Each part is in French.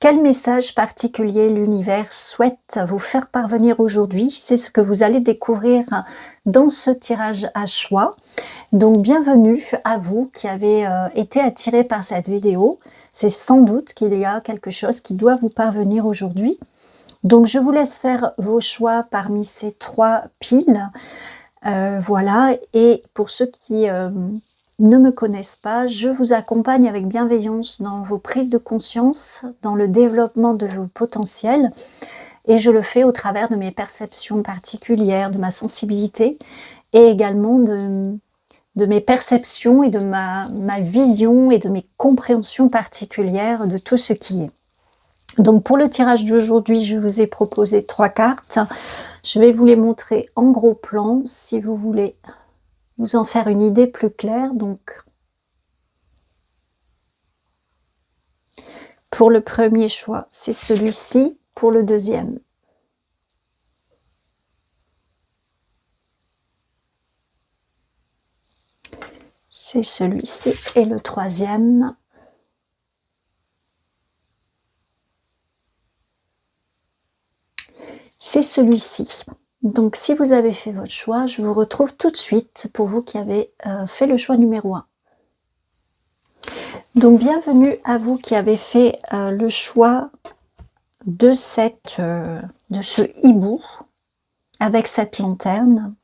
Quel message particulier l'univers souhaite vous faire parvenir aujourd'hui? C'est ce que vous allez découvrir dans ce tirage à choix. Donc bienvenue à vous qui avez été attiré par cette vidéo. C'est sans doute qu'il y a quelque chose qui doit vous parvenir aujourd'hui. Donc je vous laisse faire vos choix parmi ces 3 piles. Voilà, et pour ceux qui ne me connaissent pas, je vous accompagne avec bienveillance dans vos prises de conscience, dans le développement de vos potentiels, et je le fais au travers de mes perceptions particulières, de ma sensibilité, et également de mes perceptions et de ma vision et de mes compréhensions particulières de tout ce qui est. Donc pour le tirage d'aujourd'hui, je vous ai proposé 3 cartes. Je vais vous les montrer en gros plan si vous voulez vous en faire une idée plus claire. Donc, pour le premier choix, c'est celui-ci. Pour le deuxième, c'est celui-ci. Et le troisième, c'est celui-ci. Donc, si vous avez fait votre choix, je vous retrouve tout de suite pour vous qui avez fait le choix numéro 1. Donc, bienvenue à vous qui avez fait le choix de ce hibou avec cette lanterne.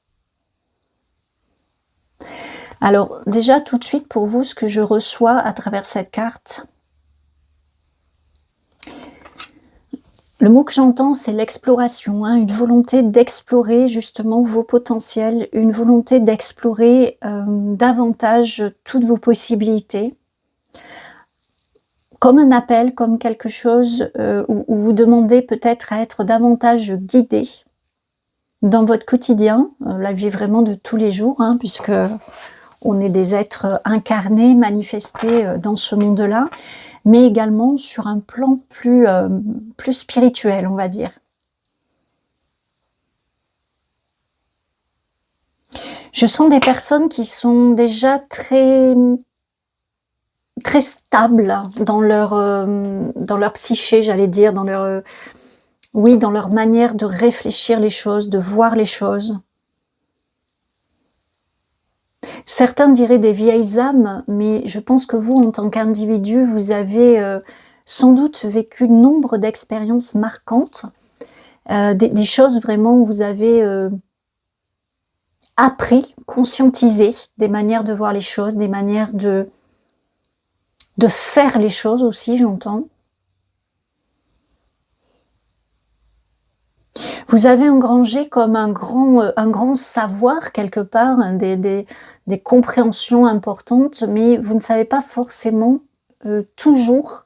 Alors, déjà, tout de suite, pour vous, ce que je reçois à travers cette carte, le mot que j'entends, c'est l'exploration, une volonté d'explorer justement vos potentiels, une volonté d'explorer davantage toutes vos possibilités, comme un appel, comme quelque chose où vous demandez peut-être à être davantage guidé dans votre quotidien, la vie vraiment de tous les jours, puisque on est des êtres incarnés, manifestés dans ce monde-là, mais également sur un plan plus spirituel, on va dire. Je sens des personnes qui sont déjà très stables dans leur psyché, j'allais dire, dans leur manière de réfléchir les choses, de voir les choses. Certains diraient des vieilles âmes, mais je pense que vous, en tant qu'individu, vous avez sans doute vécu nombre d'expériences marquantes, des choses vraiment où vous avez appris, conscientisé des manières de voir les choses, des manières de faire les choses aussi, j'entends. Vous avez engrangé comme un grand savoir quelque part, des compréhensions importantes, mais vous ne savez pas forcément toujours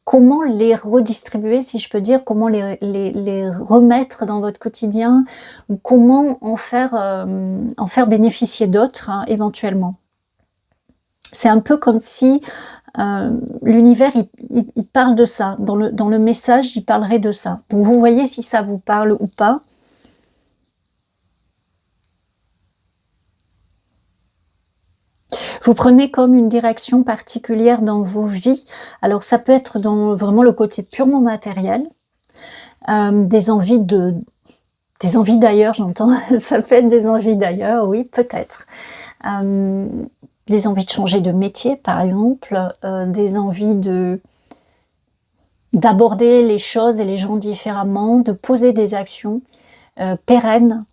comment les redistribuer, si je peux dire, comment les remettre dans votre quotidien, ou comment en faire bénéficier d'autres éventuellement. C'est un peu comme si l'univers, il parle de ça. Dans le message, il parlerait de ça. Donc vous voyez si ça vous parle ou pas. Vous prenez comme une direction particulière dans vos vies. Alors ça peut être dans vraiment le côté purement matériel, des envies d'ailleurs, j'entends. Ça peut être des envies d'ailleurs, oui, peut-être. Des envies de changer de métier, par exemple, des envies d'aborder les choses et les gens différemment, de poser des actions pérennes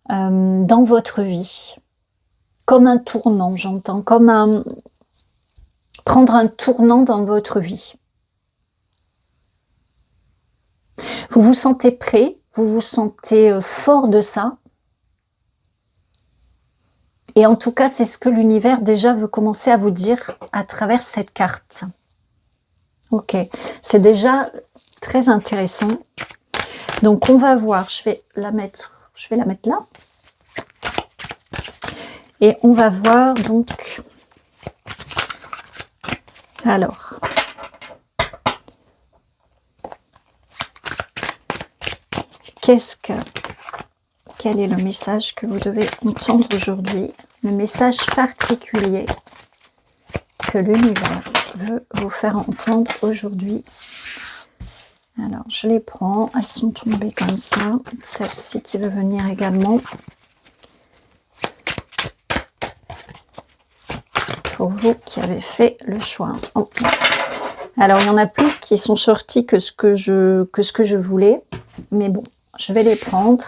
dans votre vie. Comme un tournant, j'entends, prendre un tournant dans votre vie. Vous vous sentez prêt, vous vous sentez fort de ça. Et en tout cas, c'est ce que l'univers déjà veut commencer à vous dire à travers cette carte. Ok, c'est déjà très intéressant. Donc on va voir, je vais la mettre là. Et on va voir donc, alors, quel est le message que vous devez entendre aujourd'hui? Le message particulier que l'univers veut vous faire entendre aujourd'hui? Alors, je les prends. Elles sont tombées comme ça. Celle-ci qui veut venir également. Pour vous qui avez fait le choix. Oh. Alors, il y en a plus qui sont sortis que ce que je voulais. Mais bon, je vais les prendre.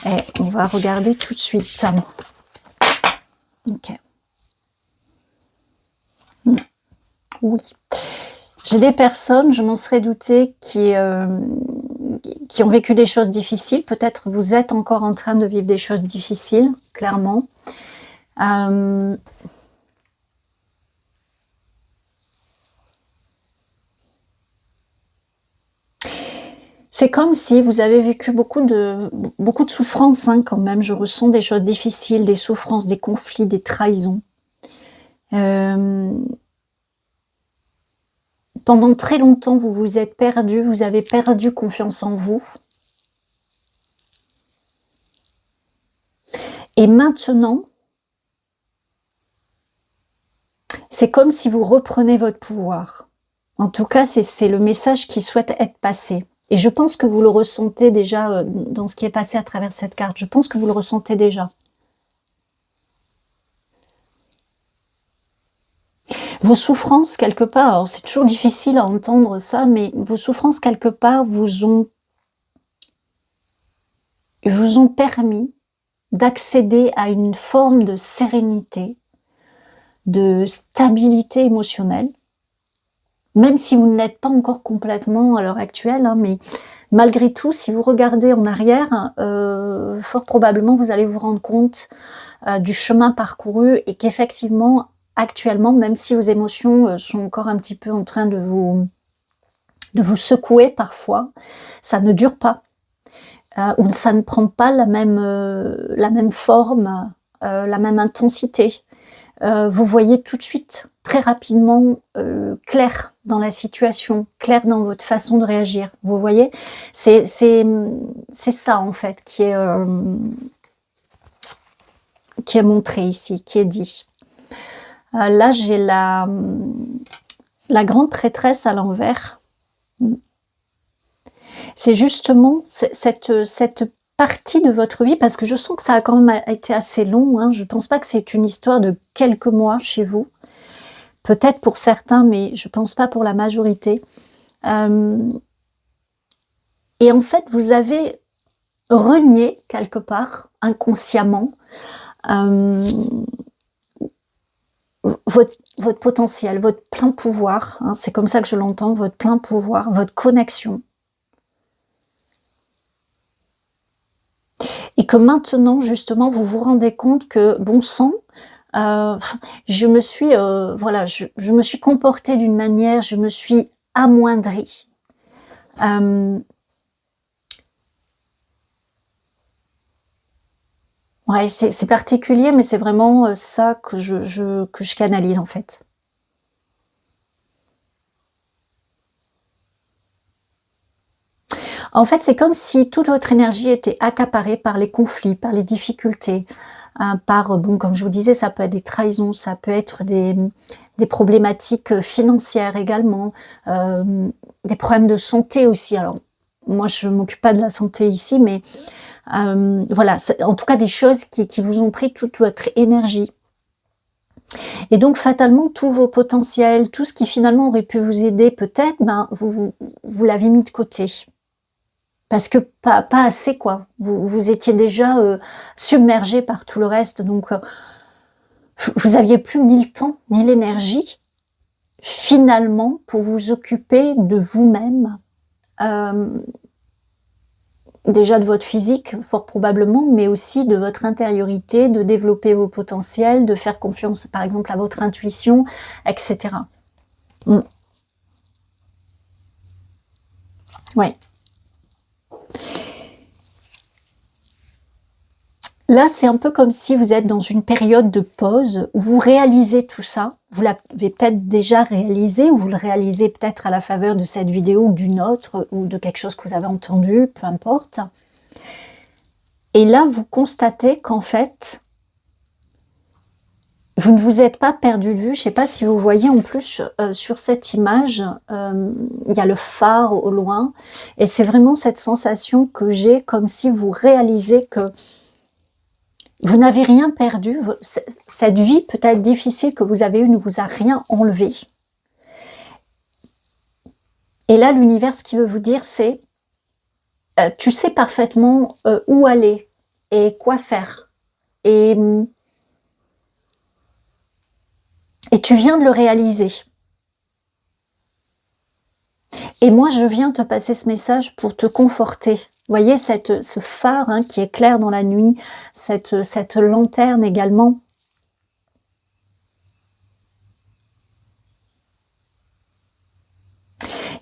Et on va regarder tout de suite. Ok. Oui. J'ai des personnes, je m'en serais doutée, qui ont vécu des choses difficiles. Peut-être vous êtes encore en train de vivre des choses difficiles, clairement. C'est comme si vous avez vécu beaucoup de souffrances, hein, quand même. Je ressens des choses difficiles, des souffrances, des conflits, des trahisons. Pendant très longtemps, vous vous êtes perdu, vous avez perdu confiance en vous. Et maintenant, c'est comme si vous reprenez votre pouvoir. En tout cas, c'est le message qui souhaite être passé. Et je pense que vous le ressentez déjà dans ce qui est passé à travers cette carte. Je pense que vous le ressentez déjà. Vos souffrances, quelque part, alors c'est toujours difficile à entendre ça, mais vos souffrances, quelque part, vous ont permis d'accéder à une forme de sérénité, de stabilité émotionnelle, même si vous ne l'êtes pas encore complètement à l'heure actuelle, hein, mais malgré tout, si vous regardez en arrière, fort probablement vous allez vous rendre compte du chemin parcouru et qu'effectivement, actuellement, même si vos émotions sont encore un petit peu en train de vous secouer parfois, ça ne dure pas. Ou ça ne prend pas la même forme, la même intensité. Vous voyez tout de suite, très rapidement, clair dans la situation, clair dans votre façon de réagir. Vous voyez, c'est ça en fait qui est montré ici, qui est dit. Là, j'ai la grande prêtresse à l'envers. C'est justement cette partie de votre vie, parce que je sens que ça a quand même été assez long, hein. Je ne pense pas que c'est une histoire de quelques mois chez vous. Peut-être pour certains, mais je ne pense pas pour la majorité. Et en fait, vous avez renié quelque part, inconsciemment, votre potentiel, votre plein pouvoir, hein, c'est comme ça que je l'entends, votre plein pouvoir, votre connexion. Et que maintenant, justement, vous vous rendez compte que, bon sang, je me suis comportée d'une manière, je me suis amoindrie. Ouais, c'est particulier, mais c'est vraiment ça que je canalise en fait. En fait, c'est comme si toute votre énergie était accaparée par les conflits, par les difficultés, bon, comme je vous disais, ça peut être des trahisons, ça peut être des problématiques financières également, des problèmes de santé aussi. Alors, moi, je ne m'occupe pas de la santé ici, mais voilà, en tout cas des choses qui vous ont pris toute votre énergie. Et donc, fatalement, tous vos potentiels, tout ce qui finalement aurait pu vous aider peut-être, ben, vous l'avez mis de côté. Parce que pas assez, quoi. Vous étiez déjà submergé par tout le reste, donc vous aviez plus ni le temps, ni l'énergie, finalement, pour vous occuper de vous-même. Déjà de votre physique, fort probablement, mais aussi de votre intériorité, de développer vos potentiels, de faire confiance, par exemple, à votre intuition, etc. Oui. Là, c'est un peu comme si vous êtes dans une période de pause où vous réalisez tout ça. Vous l'avez peut-être déjà réalisé ou vous le réalisez peut-être à la faveur de cette vidéo ou d'une autre ou de quelque chose que vous avez entendu, peu importe. Et là, vous constatez qu'en fait, Vous ne vous êtes pas perdu de vue. Je ne sais pas si vous voyez en plus sur cette image, il y a le phare au loin. Et c'est vraiment cette sensation que j'ai, comme si vous réalisez que vous n'avez rien perdu. Cette vie peut-être difficile que vous avez eue ne vous a rien enlevé. Et là, l'univers, ce qu'il veut vous dire, c'est tu sais parfaitement où aller et quoi faire. Et tu viens de le réaliser. Et moi, je viens te passer ce message pour te conforter. Vous voyez, ce phare hein, qui éclaire dans la nuit, cette lanterne également.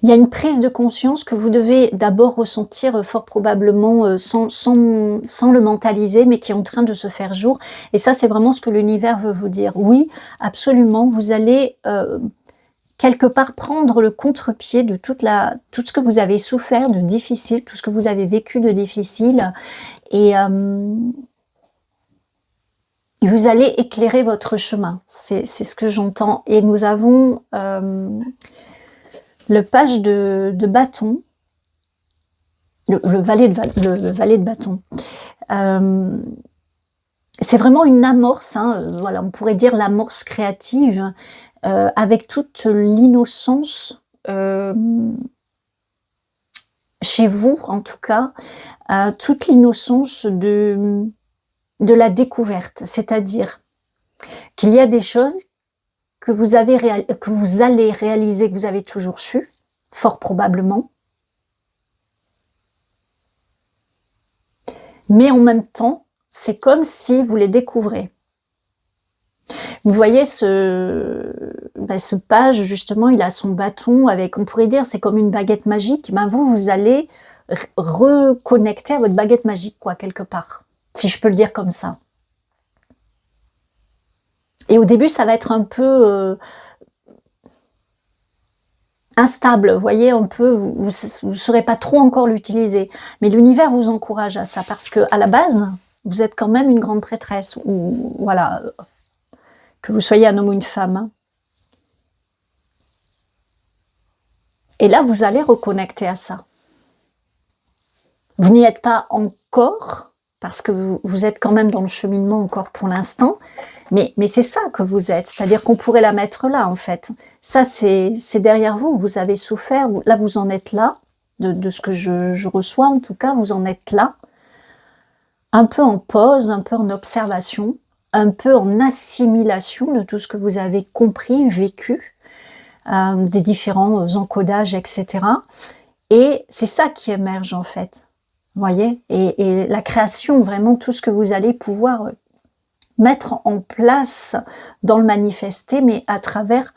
Il y a une prise de conscience que vous devez d'abord ressentir fort probablement sans le mentaliser, mais qui est en train de se faire jour. Et ça, c'est vraiment ce que l'univers veut vous dire. Oui, absolument, vous allez quelque part prendre le contre-pied de tout ce que vous avez souffert de difficile, tout ce que vous avez vécu de difficile. Et vous allez éclairer votre chemin. C'est ce que j'entends. Et nous avons le page de bâton, le valet de bâton. C'est vraiment une amorce, hein, voilà, on pourrait dire l'amorce créative, avec toute l'innocence, chez vous en tout cas, toute l'innocence de la découverte, c'est-à-dire qu'il y a des choses que vous allez réaliser, que vous avez toujours su, fort probablement, mais en même temps, c'est comme si vous les découvrez. Vous voyez ce page, justement, il a son bâton avec, on pourrait dire, c'est comme une baguette magique. Ben vous allez reconnecter à votre baguette magique, quoi, quelque part, si je peux le dire comme ça. Et au début, ça va être un peu instable, vous voyez, un peu, vous ne saurez pas trop encore l'utiliser. Mais l'univers vous encourage à ça, parce qu'à la base, vous êtes quand même une grande prêtresse, ou voilà, que vous soyez un homme ou une femme. Hein. Et là, vous allez reconnecter à ça. Vous n'y êtes pas encore, parce que vous êtes quand même dans le cheminement encore pour l'instant, mais c'est ça que vous êtes, c'est-à-dire qu'on pourrait la mettre là, en fait. Ça, c'est derrière vous, vous avez souffert, là, vous en êtes là, de ce que je reçois, en tout cas, vous en êtes là, un peu en pause, un peu en observation, un peu en assimilation de tout ce que vous avez compris, vécu, des différents encodages, etc. Et c'est ça qui émerge, en fait. Vous voyez, et la création, vraiment tout ce que vous allez pouvoir mettre en place dans le manifesté, mais à travers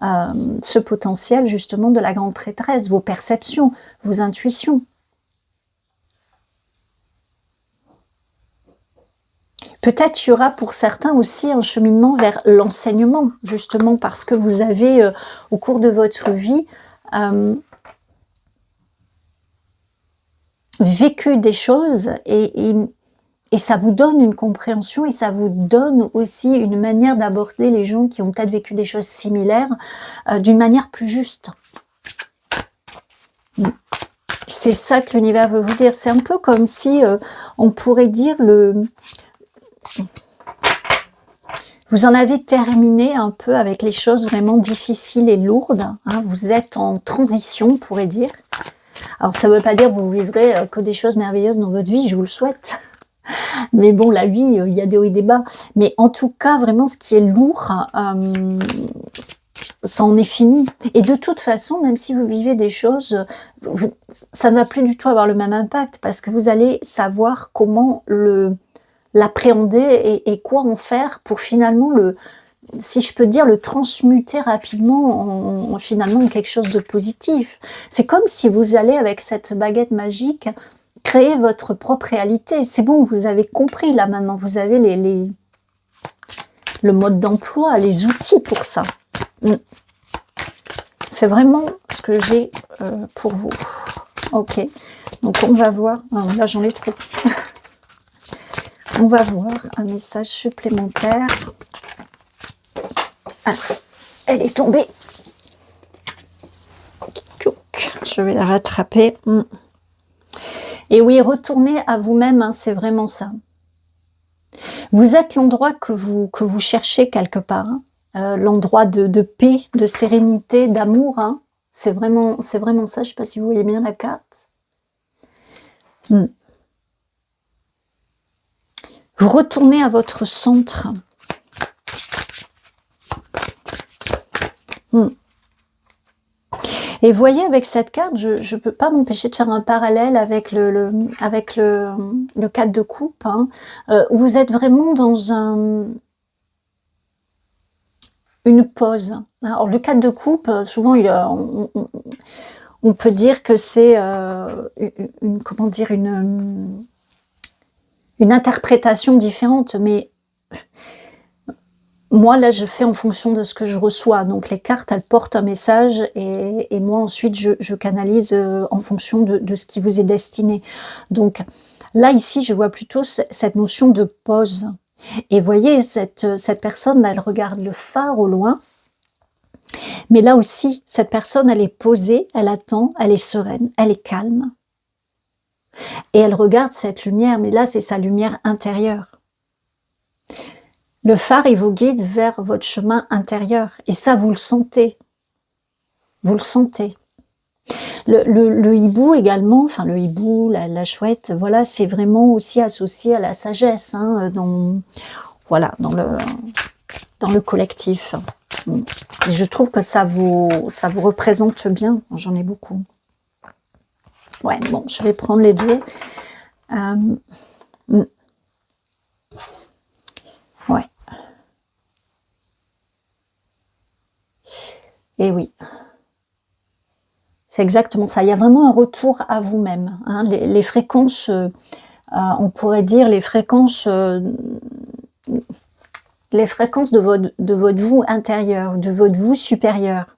ce potentiel justement de la grande prêtresse, vos perceptions, vos intuitions. Peut-être il y aura pour certains aussi un cheminement vers l'enseignement, justement parce que vous avez, au cours de votre vie, vécu des choses et ça vous donne une compréhension et ça vous donne aussi une manière d'aborder les gens qui ont peut-être vécu des choses similaires d'une manière plus juste. C'est ça que l'univers veut vous dire. C'est un peu comme si on pourrait dire vous en avez terminé un peu avec les choses vraiment difficiles et lourdes. Hein, vous êtes en transition, on pourrait dire. Alors ça ne veut pas dire que vous vivrez que des choses merveilleuses dans votre vie, je vous le souhaite. Mais bon, la vie, il y a des hauts et des bas. Mais en tout cas, vraiment, ce qui est lourd, ça en est fini. Et de toute façon, même si vous vivez des choses, ça ne va plus du tout avoir le même impact parce que vous allez savoir comment l'appréhender et quoi en faire pour finalement si je peux dire, le transmuter rapidement finalement en quelque chose de positif. C'est comme si vous allez avec cette baguette magique créer votre propre réalité. C'est bon, vous avez compris là maintenant, vous avez le mode d'emploi, les outils pour ça. C'est vraiment ce que j'ai pour vous. Ok, donc on va voir, là j'en ai trop. On va voir un message supplémentaire Ah, elle est tombée. Je vais la rattraper. Et oui, retournez à vous-même, hein, c'est vraiment ça. Vous êtes l'endroit que vous cherchez quelque part. Hein. L'endroit de paix, de sérénité, d'amour. Hein. C'est vraiment ça. Je ne sais pas si vous voyez bien la carte. Vous retournez à votre centre. Et voyez, avec cette carte, je ne peux pas m'empêcher de faire un parallèle avec le 4 de coupe, hein, où vous êtes vraiment dans une pause. Alors, le 4 de coupe, souvent, on peut dire que c'est une interprétation différente, mais moi, là, je fais en fonction de ce que je reçois. Donc, les cartes, elles portent un message et moi, ensuite, je canalise en fonction de ce qui vous est destiné. Donc, là, ici, je vois plutôt cette notion de pause. Et vous voyez, cette personne, là, elle regarde le phare au loin. Mais là aussi, cette personne, elle est posée, elle attend, elle est sereine, elle est calme. Et elle regarde cette lumière, mais là, c'est sa lumière intérieure. Le phare, il vous guide vers votre chemin intérieur. Et ça, vous le sentez. Vous le sentez. Le hibou également, enfin le hibou, la chouette, voilà, c'est vraiment aussi associé à la sagesse, hein, dans le collectif. Et je trouve que ça vous représente bien. J'en ai beaucoup. Ouais, bon, je vais prendre les deux. Ouais. Et oui. C'est exactement ça. Il y a vraiment un retour à vous-même. Hein. Les fréquences, on pourrait dire les fréquences de votre vous intérieur, de votre vous supérieur.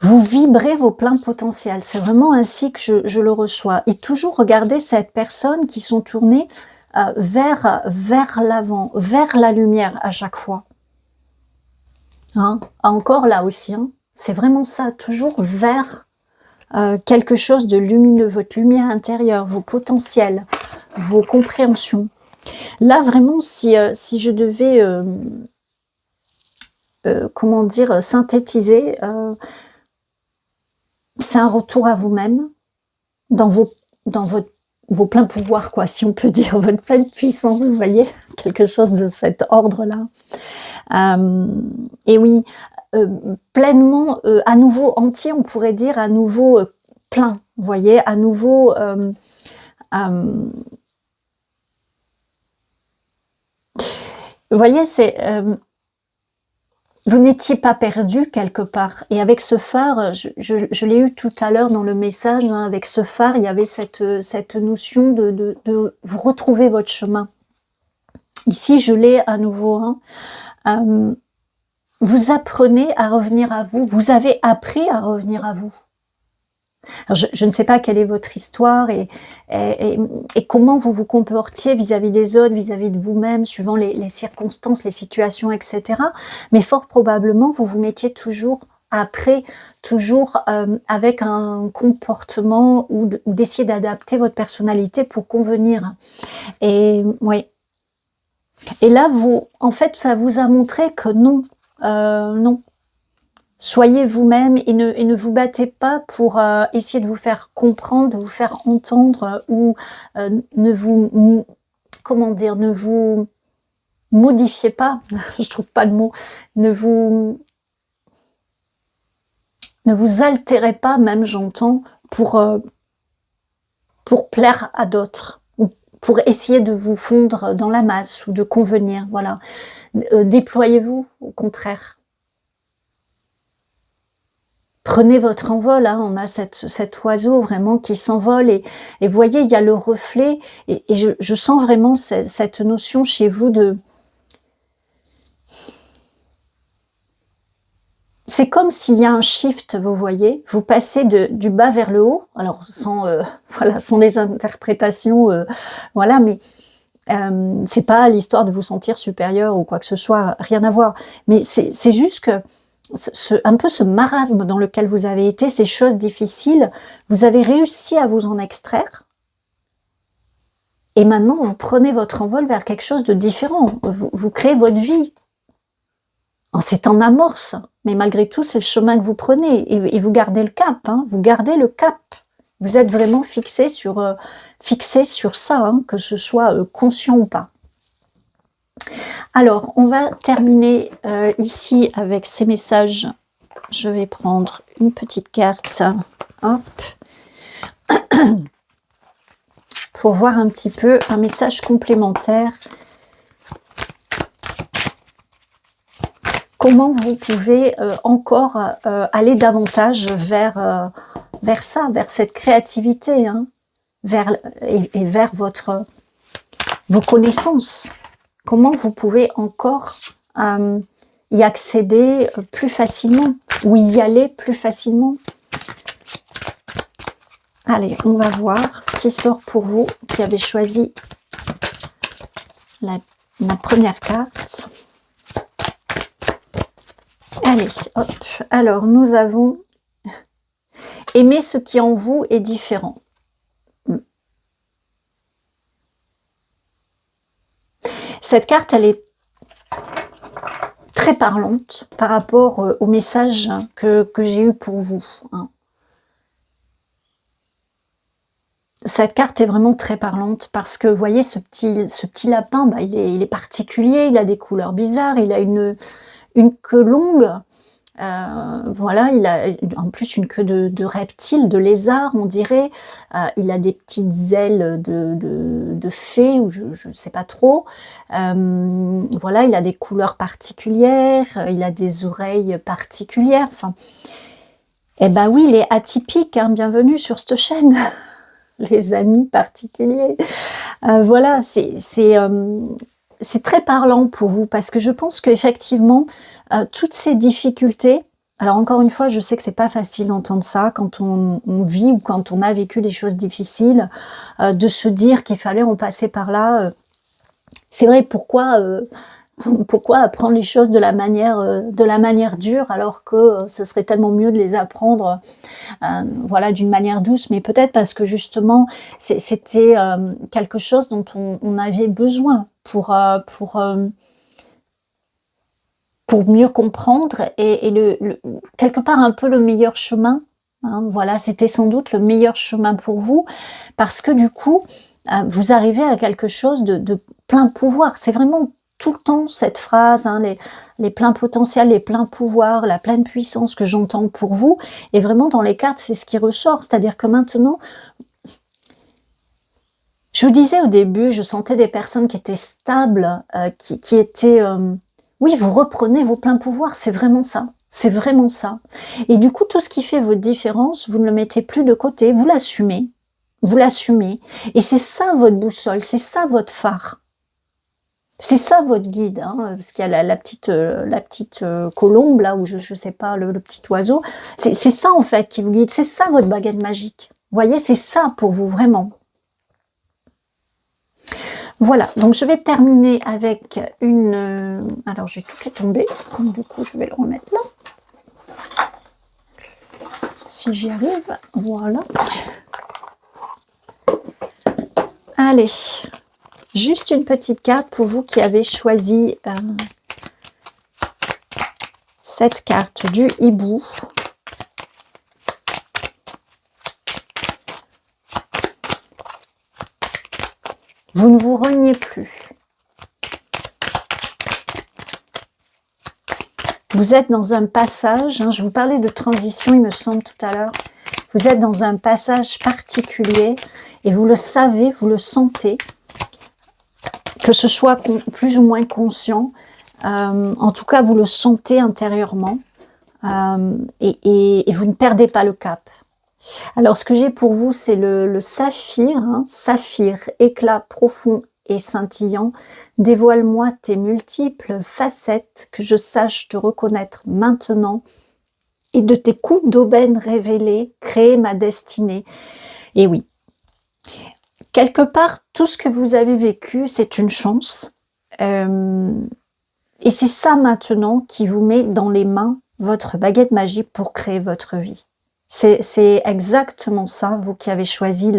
Vous vibrez vos pleins potentiels. C'est vraiment ainsi que je le reçois. Et toujours regarder cette personne qui sont tournées vers l'avant, vers la lumière à chaque fois. Hein, encore là aussi, hein, c'est vraiment ça, toujours vers quelque chose de lumineux, votre lumière intérieure, vos potentiels, vos compréhensions. Là, vraiment, si je devais, comment dire, synthétiser, c'est un retour à vous-même, dans vos pleins pouvoirs, quoi, si on peut dire, votre pleine puissance, vous voyez, quelque chose de cet ordre-là. Et oui, pleinement, à nouveau entier, on pourrait dire, à nouveau plein, vous voyez, à nouveau... vous voyez, c'est... vous n'étiez pas perdu quelque part. Et avec ce phare, je l'ai eu tout à l'heure dans le message, hein, avec ce phare, il y avait cette notion de vous retrouver votre chemin. Ici, je l'ai à nouveau. Hein. Vous apprenez à revenir à vous. Vous avez appris à revenir à vous. Alors, je ne sais pas quelle est votre histoire et comment vous vous comportiez vis-à-vis des autres, vis-à-vis de vous-même, suivant les circonstances, les situations, etc. Mais fort probablement, vous vous mettiez toujours après, toujours avec un comportement ou d'essayer d'adapter votre personnalité pour convenir. Et oui. Et là, en fait, ça vous a montré que non, non. Soyez vous-même et ne vous battez pas pour essayer de vous faire comprendre, de vous faire entendre ou ne vous, comment dire, ne vous modifiez pas, je trouve pas le mot, ne vous altérez pas, même j'entends, pour plaire à d'autres, ou pour essayer de vous fondre dans la masse ou de convenir, voilà. Déployez-vous, au contraire. Prenez votre envol, hein, on a cet oiseau vraiment qui s'envole et voyez, il y a le reflet et je sens vraiment cette notion chez vous de... C'est comme s'il y a un shift, vous voyez, vous passez du bas vers le haut, alors sans les interprétations, voilà, mais C'est pas l'histoire de vous sentir supérieur ou quoi que ce soit, rien à voir. Mais c'est juste que un peu ce marasme dans lequel vous avez été, ces choses difficiles, vous avez réussi à vous en extraire. Et maintenant, vous prenez votre envol vers quelque chose de différent. Vous créez votre vie. C'est en amorce, mais malgré tout, c'est le chemin que vous prenez. Et vous gardez le cap, hein, vous gardez le cap. Vous êtes vraiment fixé sur ça, hein, que ce soit conscient ou pas. Alors, on va terminer ici avec ces messages. Je vais prendre une petite carte. Hop. Pour voir un petit peu un message complémentaire. Comment vous pouvez encore aller davantage vers ça, vers cette créativité, hein, vers vos connaissances. Comment vous pouvez encore y accéder plus facilement ou y aller plus facilement. Allez, on va voir ce qui sort pour vous qui avez choisi la première carte. Allez, hop. Alors, nous avons aimer ce qui en vous est différent. Cette carte, elle est très parlante par rapport au message que j'ai eu pour vous, hein. Cette carte est vraiment très parlante parce que, vous voyez, ce petit lapin, bah, il est particulier, il a des couleurs bizarres, il a une queue longue, voilà, il a en plus une queue de reptile, de lézard, on dirait, il a des petites ailes de fée, ou je ne sais pas trop, voilà, il a des couleurs particulières, il a des oreilles particulières, enfin, eh ben oui, il est atypique, hein, bienvenue sur cette chaîne. Les amis particuliers. Voilà, c'est très parlant pour vous parce que je pense qu'effectivement, toutes ces difficultés, alors encore une fois, je sais que c'est pas facile d'entendre ça quand on vit ou quand on a vécu des choses difficiles, de se dire qu'il fallait en passer par là. C'est vrai, pourquoi apprendre les choses de la manière dure alors que ce serait tellement mieux de les apprendre voilà, d'une manière douce, mais peut-être parce que justement c'était quelque chose dont on avait besoin pour mieux comprendre et quelque part un peu le meilleur chemin, hein, voilà, c'était sans doute le meilleur chemin pour vous parce que du coup vous arrivez à quelque chose de plein pouvoir. C'est vraiment tout le temps cette phrase, hein, les pleins potentiels, les pleins pouvoirs, la pleine puissance que j'entends pour vous. Et vraiment dans les cartes, c'est ce qui ressort. C'est-à-dire que maintenant, je vous disais au début, je sentais des personnes qui étaient stables, qui étaient... oui, vous reprenez vos pleins pouvoirs, c'est vraiment ça. C'est vraiment ça. Et du coup, tout ce qui fait votre différence, vous ne le mettez plus de côté, vous l'assumez. Vous l'assumez. Et c'est ça votre boussole, c'est ça votre phare. C'est ça votre guide, hein, parce qu'il y a la petite colombe, là, ou je sais pas, le petit oiseau. C'est ça, en fait, qui vous guide. C'est ça, votre baguette magique. Vous voyez, c'est ça pour vous, vraiment. Voilà, donc je vais terminer avec une... alors, j'ai tout qui est tombé. Donc, du coup, je vais le remettre là. Si j'y arrive, voilà. Allez. Juste une petite carte pour vous qui avez choisi cette carte du hibou. Vous ne vous reniez plus. Vous êtes dans un passage, hein, je vous parlais de transition, il me semble, tout à l'heure. Vous êtes dans un passage particulier et vous le savez, vous le sentez. Que ce soit plus ou moins conscient, en tout cas vous le sentez intérieurement et vous ne perdez pas le cap. Alors ce que j'ai pour vous c'est le saphir, hein, saphir, éclat profond et scintillant, dévoile-moi tes multiples facettes, que je sache te reconnaître maintenant et de tes coups d'aubaine révélés, créer ma destinée. Et oui. Quelque part, tout ce que vous avez vécu, c'est une chance. Et c'est ça maintenant qui vous met dans les mains votre baguette magique pour créer votre vie. C'est exactement ça, vous qui avez choisi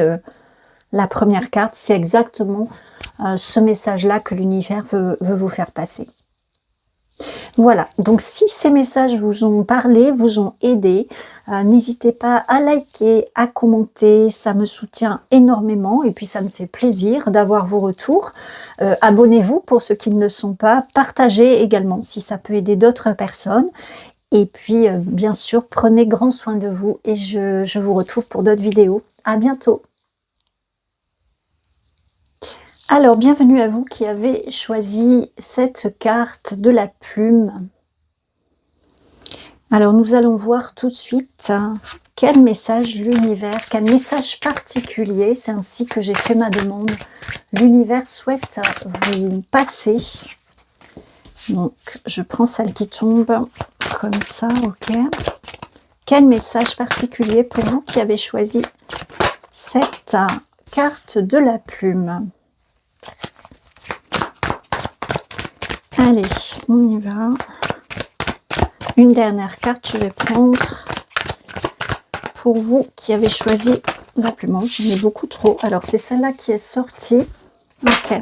la première carte, c'est exactement ce message-là que l'univers veut vous faire passer. Voilà, donc si ces messages vous ont parlé, vous ont aidé, n'hésitez pas à liker, à commenter, ça me soutient énormément et puis ça me fait plaisir d'avoir vos retours. Abonnez-vous pour ceux qui ne le sont pas, partagez également si ça peut aider d'autres personnes. Et puis, bien sûr, prenez grand soin de vous et je vous retrouve pour d'autres vidéos. À bientôt! Alors, bienvenue à vous qui avez choisi cette carte de la plume. Alors, nous allons voir tout de suite quel message l'univers, quel message particulier, c'est ainsi que j'ai fait ma demande, l'univers souhaite vous passer. Donc, je prends celle qui tombe comme ça, ok. Quel message particulier pour vous qui avez choisi cette carte de la plume? Allez, on y va. Une dernière carte, je vais prendre pour vous qui avez choisi la plume. J'en ai beaucoup trop. Alors, c'est celle-là qui est sortie. Ok.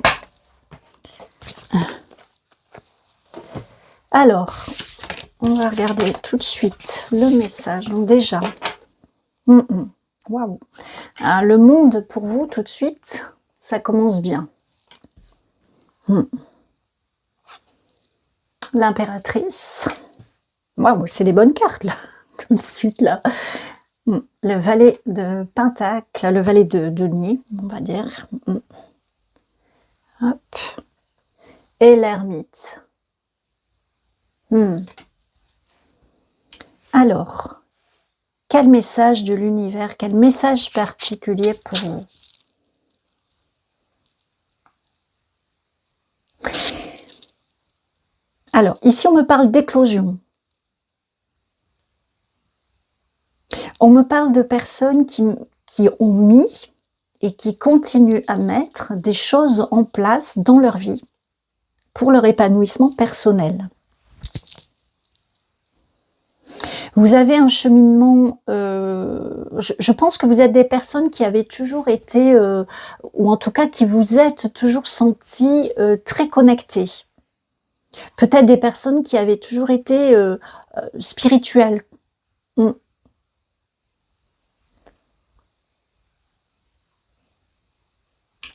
Alors, on va regarder tout de suite le message. Donc déjà, waouh. Le monde pour vous tout de suite, ça commence bien. L'impératrice. Waouh, c'est des bonnes cartes là, tout de suite là. Le valet de Pentacle, le valet de denier, on va dire. Hop. Et l'ermite. Alors, quel message de l'univers, quel message particulier pour vous? Alors, ici on me parle d'éclosion. On me parle de personnes qui ont mis et qui continuent à mettre des choses en place dans leur vie pour leur épanouissement personnel. Vous avez un cheminement, je pense que vous êtes des personnes qui avaient toujours été, ou en tout cas qui vous êtes toujours senties très connectées. Peut-être des personnes qui avaient toujours été spirituelles.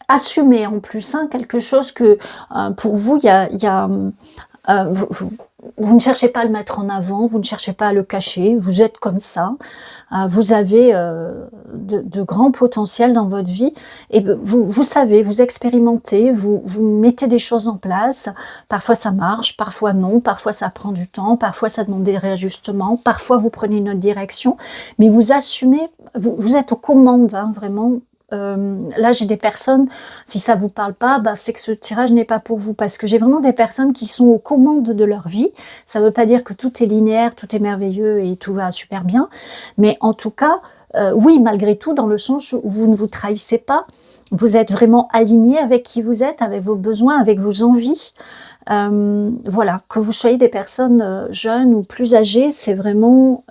Assumez en plus, hein, quelque chose que pour vous, vous ne cherchez pas à le mettre en avant, vous ne cherchez pas à le cacher, vous êtes comme ça, vous avez de grands potentiels dans votre vie, et vous savez, vous expérimentez, vous mettez des choses en place, parfois ça marche, parfois non, parfois ça prend du temps, parfois ça demande des réajustements, parfois vous prenez une autre direction, mais vous assumez, vous êtes aux commandes, hein, vraiment. Là j'ai des personnes, si ça vous parle pas, c'est que ce tirage n'est pas pour vous, parce que j'ai vraiment des personnes qui sont aux commandes de leur vie. Ça veut pas dire que tout est linéaire, tout est merveilleux et tout va super bien, mais en tout cas, oui, malgré tout, dans le sens où vous ne vous trahissez pas, vous êtes vraiment aligné avec qui vous êtes, avec vos besoins, avec vos envies. Voilà, que vous soyez des personnes jeunes ou plus âgées, c'est vraiment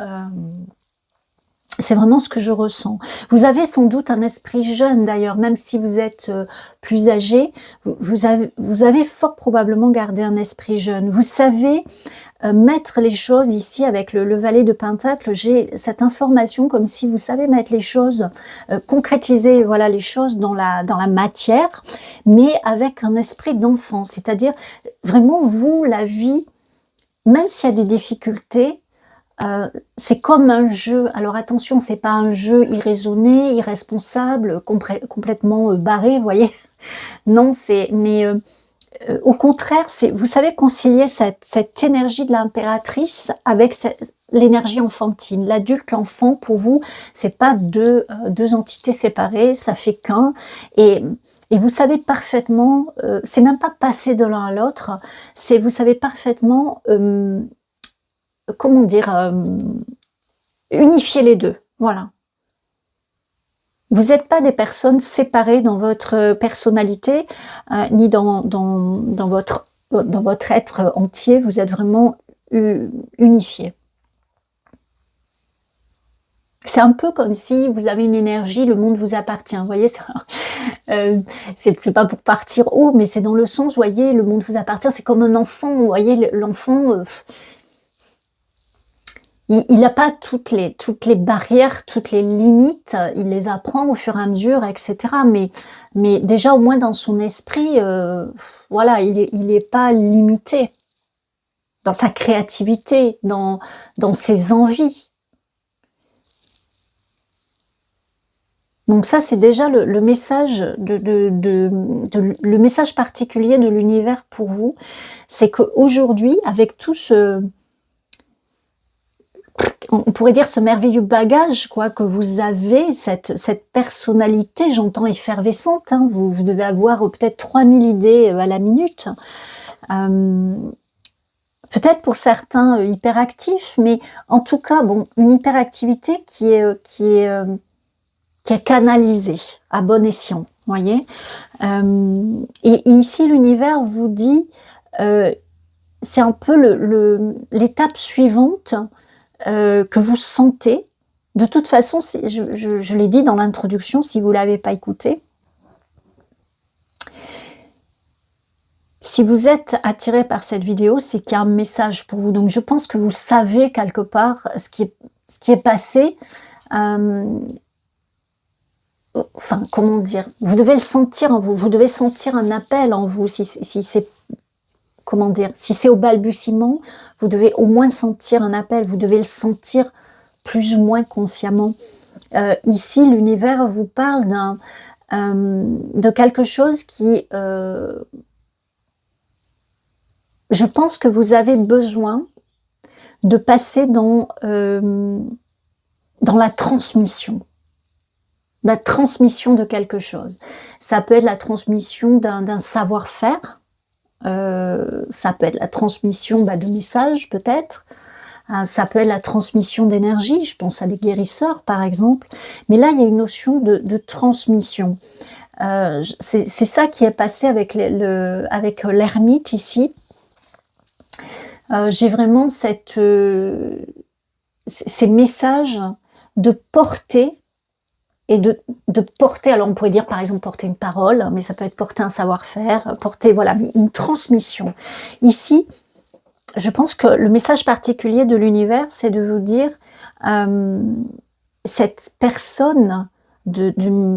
ce que je ressens. Vous avez sans doute un esprit jeune d'ailleurs, même si vous êtes plus âgé, vous avez fort probablement gardé un esprit jeune. Vous savez mettre les choses ici avec le valet de Pentacle, j'ai cette information comme si vous savez mettre les choses, concrétiser voilà, les choses dans la matière, mais avec un esprit d'enfant, c'est-à-dire vraiment vous, la vie, même s'il y a des difficultés, c'est comme un jeu. Alors attention, c'est pas un jeu irraisonné, irresponsable, complètement barré, vous voyez. Non, mais au contraire, vous savez concilier cette énergie de l'impératrice avec l'énergie enfantine. L'adulte, l'enfant, pour vous, c'est pas deux entités séparées, ça fait qu'un. Et vous savez parfaitement, c'est même pas passer de l'un à l'autre, c'est vous savez parfaitement comment dire, unifier les deux, voilà. vous n'êtes pas des personnes séparées dans votre personnalité, ni dans votre être entier, vous êtes vraiment unifiés. C'est un peu comme si vous avez une énergie, le monde vous appartient, vous voyez ça. C'est pas pour partir haut, mais c'est dans le sens, vous voyez, le monde vous appartient, c'est comme un enfant, vous voyez, l'enfant, il n'a pas toutes les barrières, toutes les limites, il les apprend au fur et à mesure, etc. Mais déjà, au moins dans son esprit, voilà, il est pas limité dans sa créativité, dans ses envies. Donc ça, c'est déjà le message le message particulier de l'univers pour vous, c'est qu'aujourd'hui, avec tout on pourrait dire ce merveilleux bagage quoi que vous avez, cette personnalité, j'entends effervescente, hein, vous devez avoir peut-être 3000 idées à la minute, peut-être pour certains hyperactifs, mais en tout cas, bon, une hyperactivité qui est canalisée à bon escient, voyez. Et ici, l'univers vous dit, c'est un peu l'étape suivante que vous sentez. De toute façon, je l'ai dit dans l'introduction, si vous ne l'avez pas écouté, si vous êtes attiré par cette vidéo, c'est qu'il y a un message pour vous. Donc je pense que vous savez quelque part ce qui est passé. Enfin, comment dire, vous devez le sentir en vous, vous devez sentir un appel en vous, si c'est, comment dire, si c'est au balbutiement, vous devez au moins sentir un appel, vous devez le sentir plus ou moins consciemment. Ici, l'univers vous parle de quelque chose qui, je pense que vous avez besoin de passer dans la transmission. La transmission de quelque chose. Ça peut être la transmission d'un savoir-faire, ça peut être la transmission de messages peut-être, ça peut être la transmission d'énergie, je pense à des guérisseurs par exemple, mais là il y a une notion de transmission. C'est ça qui est passé avec l'ermite ici. J'ai vraiment ces messages de porter, et de porter, alors on pourrait dire par exemple porter une parole, mais ça peut être porter un savoir-faire, porter voilà, une transmission. Ici, je pense que le message particulier de l'univers, c'est de vous dire, cette personne de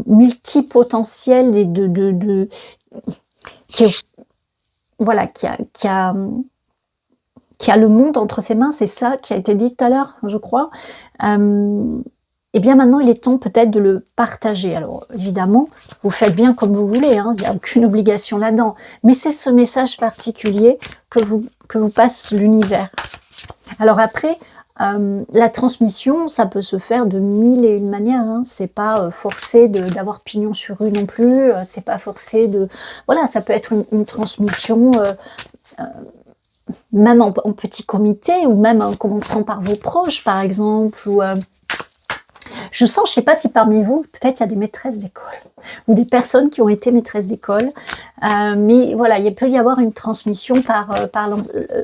multipotentiel et voilà, qui a le monde entre ses mains, c'est ça qui a été dit tout à l'heure, je crois. Et bien maintenant, il est temps peut-être de le partager. Alors évidemment, vous faites bien comme vous voulez, hein, il n'y a aucune obligation là-dedans. Mais c'est ce message particulier que vous passe l'univers. Alors après, la transmission, ça peut se faire de 1001 manières. Hein. C'est pas forcé d'avoir pignon sur rue non plus. C'est pas forcé de... Voilà, ça peut être une transmission... même en petit comité, ou même en commençant par vos proches, par exemple, ou... je sens, je ne sais pas si parmi vous, peut-être il y a des maîtresses d'école, ou des personnes qui ont été maîtresses d'école, mais voilà, il peut y avoir une transmission par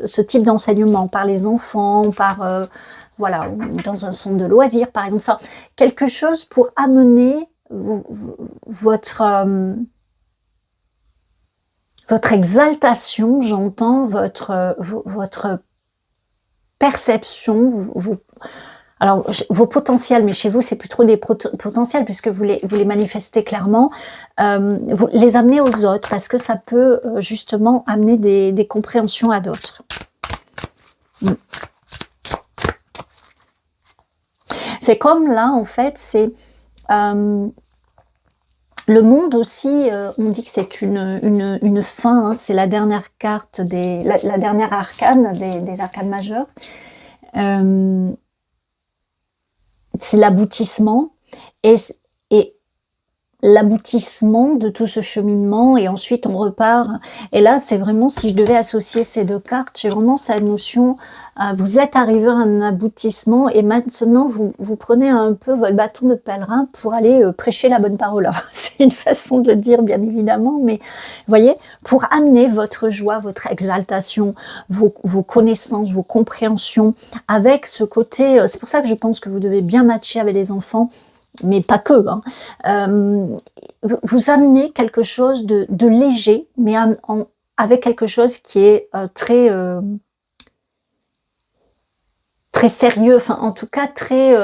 ce type d'enseignement, par les enfants, par, voilà, dans un centre de loisirs, par exemple, enfin, quelque chose pour amener votre exaltation, j'entends, votre perception, alors, vos potentiels, mais chez vous, c'est plus trop des potentiels, puisque vous les manifestez clairement, vous les amenez aux autres, parce que ça peut justement amener des compréhensions à d'autres. C'est comme là, en fait, c'est... le monde aussi, on dit que c'est une fin, hein, c'est la dernière carte, la dernière arcane des arcanes majeures. C'est l'aboutissement, et l'aboutissement de tout ce cheminement et ensuite on repart. Et là, c'est vraiment, si je devais associer ces deux cartes, j'ai vraiment cette notion, vous êtes arrivé à un aboutissement et maintenant vous prenez un peu votre bâton de pèlerin pour aller prêcher la bonne parole. C'est une façon de le dire, bien évidemment, mais vous voyez, pour amener votre joie, votre exaltation, vos connaissances, vos compréhensions, avec ce côté, c'est pour ça que je pense que vous devez bien matcher avec les enfants, mais pas que, hein. Vous amenez quelque chose de léger, mais avec quelque chose qui est très sérieux, enfin en tout cas très...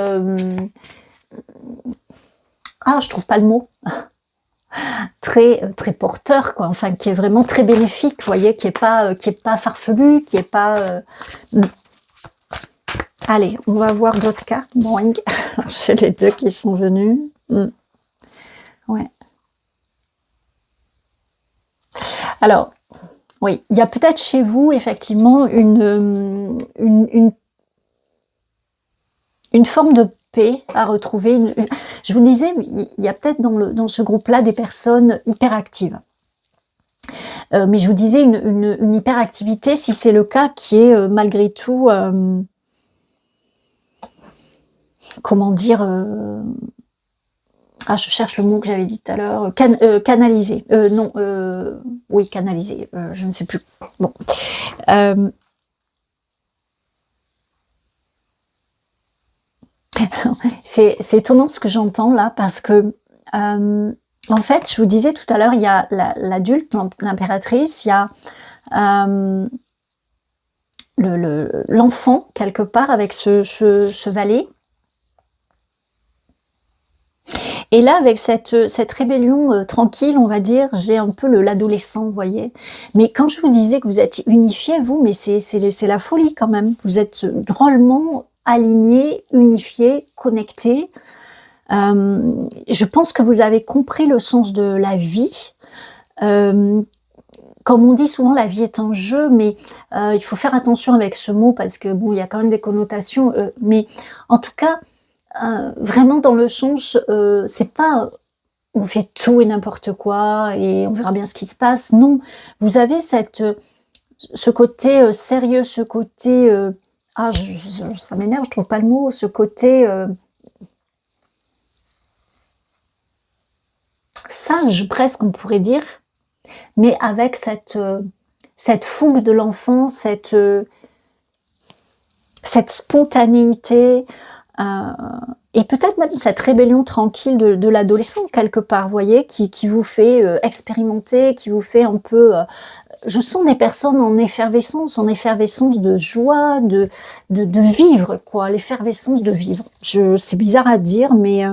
je trouve pas le mot. Très porteur, quoi, enfin qui est vraiment très bénéfique, vous voyez, qui est pas farfelu, qui est pas... Allez, on va voir d'autres cartes. Boing. J'ai les deux qui sont venus. Ouais. Alors, oui, il y a peut-être chez vous, effectivement, une forme de paix à retrouver. Je vous disais, il y a peut-être dans ce groupe-là des personnes hyperactives. Mais je vous disais, une hyperactivité, si c'est le cas, qui est malgré tout... comment dire, je cherche le mot que j'avais dit tout à l'heure, canaliser, non, oui, canaliser, je ne sais plus, bon, c'est étonnant ce que j'entends là, parce que, en fait, je vous disais tout à l'heure, il y a l'adulte, l'impératrice, il y a l'enfant, quelque part, avec ce valet. Et là, avec cette rébellion tranquille, on va dire, j'ai un peu l'adolescent, vous voyez. Mais quand je vous disais que vous êtes unifiés, vous, mais c'est la folie quand même. Vous êtes drôlement alignés, unifiés, connectés. Je pense que vous avez compris le sens de la vie. Comme on dit souvent, la vie est un jeu, mais il faut faire attention avec ce mot parce que bon, il y a quand même des connotations. Mais en tout cas, vraiment dans le sens, c'est pas on fait tout et n'importe quoi et on verra bien ce qui se passe. Non, vous avez ce côté sérieux, ce côté ça m'énerve, je trouve pas le mot, ce côté sage presque, on pourrait dire, mais avec cette fougue de l'enfant, cette spontanéité, et peut-être même cette rébellion tranquille de l'adolescent quelque part, vous voyez, qui vous fait expérimenter, qui vous fait un peu... je sens des personnes en effervescence de joie, de vivre, quoi, l'effervescence de vivre. C'est bizarre à dire, mais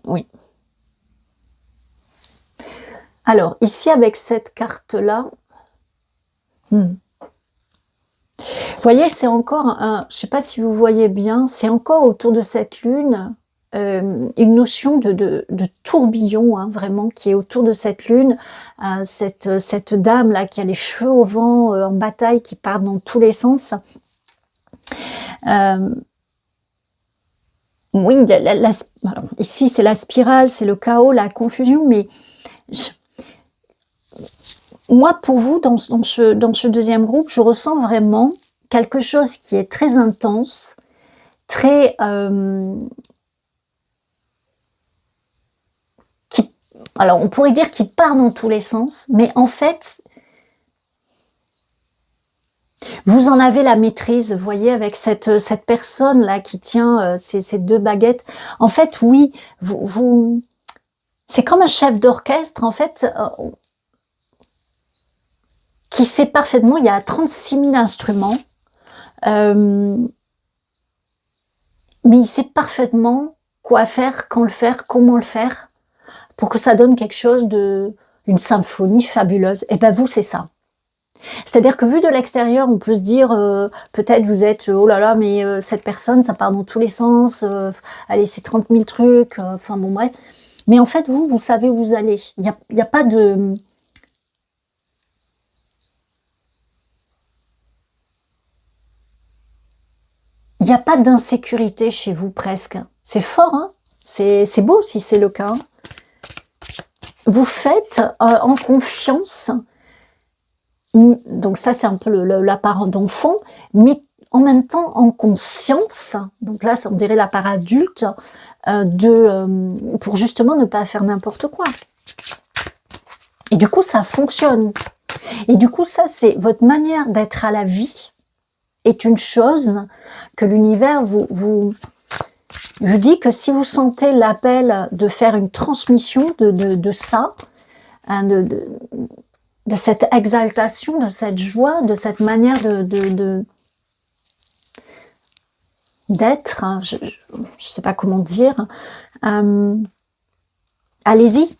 oui. Alors, ici, avec cette carte-là, vous voyez, c'est encore je ne sais pas si vous voyez bien, c'est encore autour de cette lune, une notion de tourbillon, hein, vraiment, qui est autour de cette lune, cette dame-là qui a les cheveux au vent, en bataille, qui part dans tous les sens. Oui, alors, ici, c'est la spirale, c'est le chaos, la confusion, mais... Moi, pour vous, dans ce deuxième groupe, je ressens vraiment quelque chose qui est très intense, très... alors, on pourrait dire qu'il part dans tous les sens, mais en fait, vous en avez la maîtrise, vous voyez, avec cette personne-là qui tient ces deux baguettes. En fait, oui, c'est comme un chef d'orchestre, en fait... qui sait parfaitement, il y a 36 000 instruments, mais il sait parfaitement quoi faire, quand le faire, comment le faire, pour que ça donne quelque chose une symphonie fabuleuse. Et ben vous, c'est ça. C'est-à-dire que vu de l'extérieur, on peut se dire, peut-être vous êtes, oh là là, mais cette personne, ça part dans tous les sens, allez, c'est 30 000 trucs, enfin bon bref. Mais en fait, vous savez où vous allez. Il n'y a pas de... Il n'y a pas d'insécurité chez vous, presque. C'est fort, hein? C'est beau si c'est le cas. Hein. vous faites en confiance. Donc ça, c'est un peu la part d'enfant, mais en même temps en conscience. Donc là, ça on dirait la part adulte, pour justement ne pas faire n'importe quoi. Et du coup, ça fonctionne. Et du coup, ça, c'est votre manière d'être à la vie est une chose que l'univers vous dit que si vous sentez l'appel de faire une transmission de ça, hein, de cette exaltation, de cette joie, de cette manière d'être, hein, je ne sais pas comment dire, allez-y.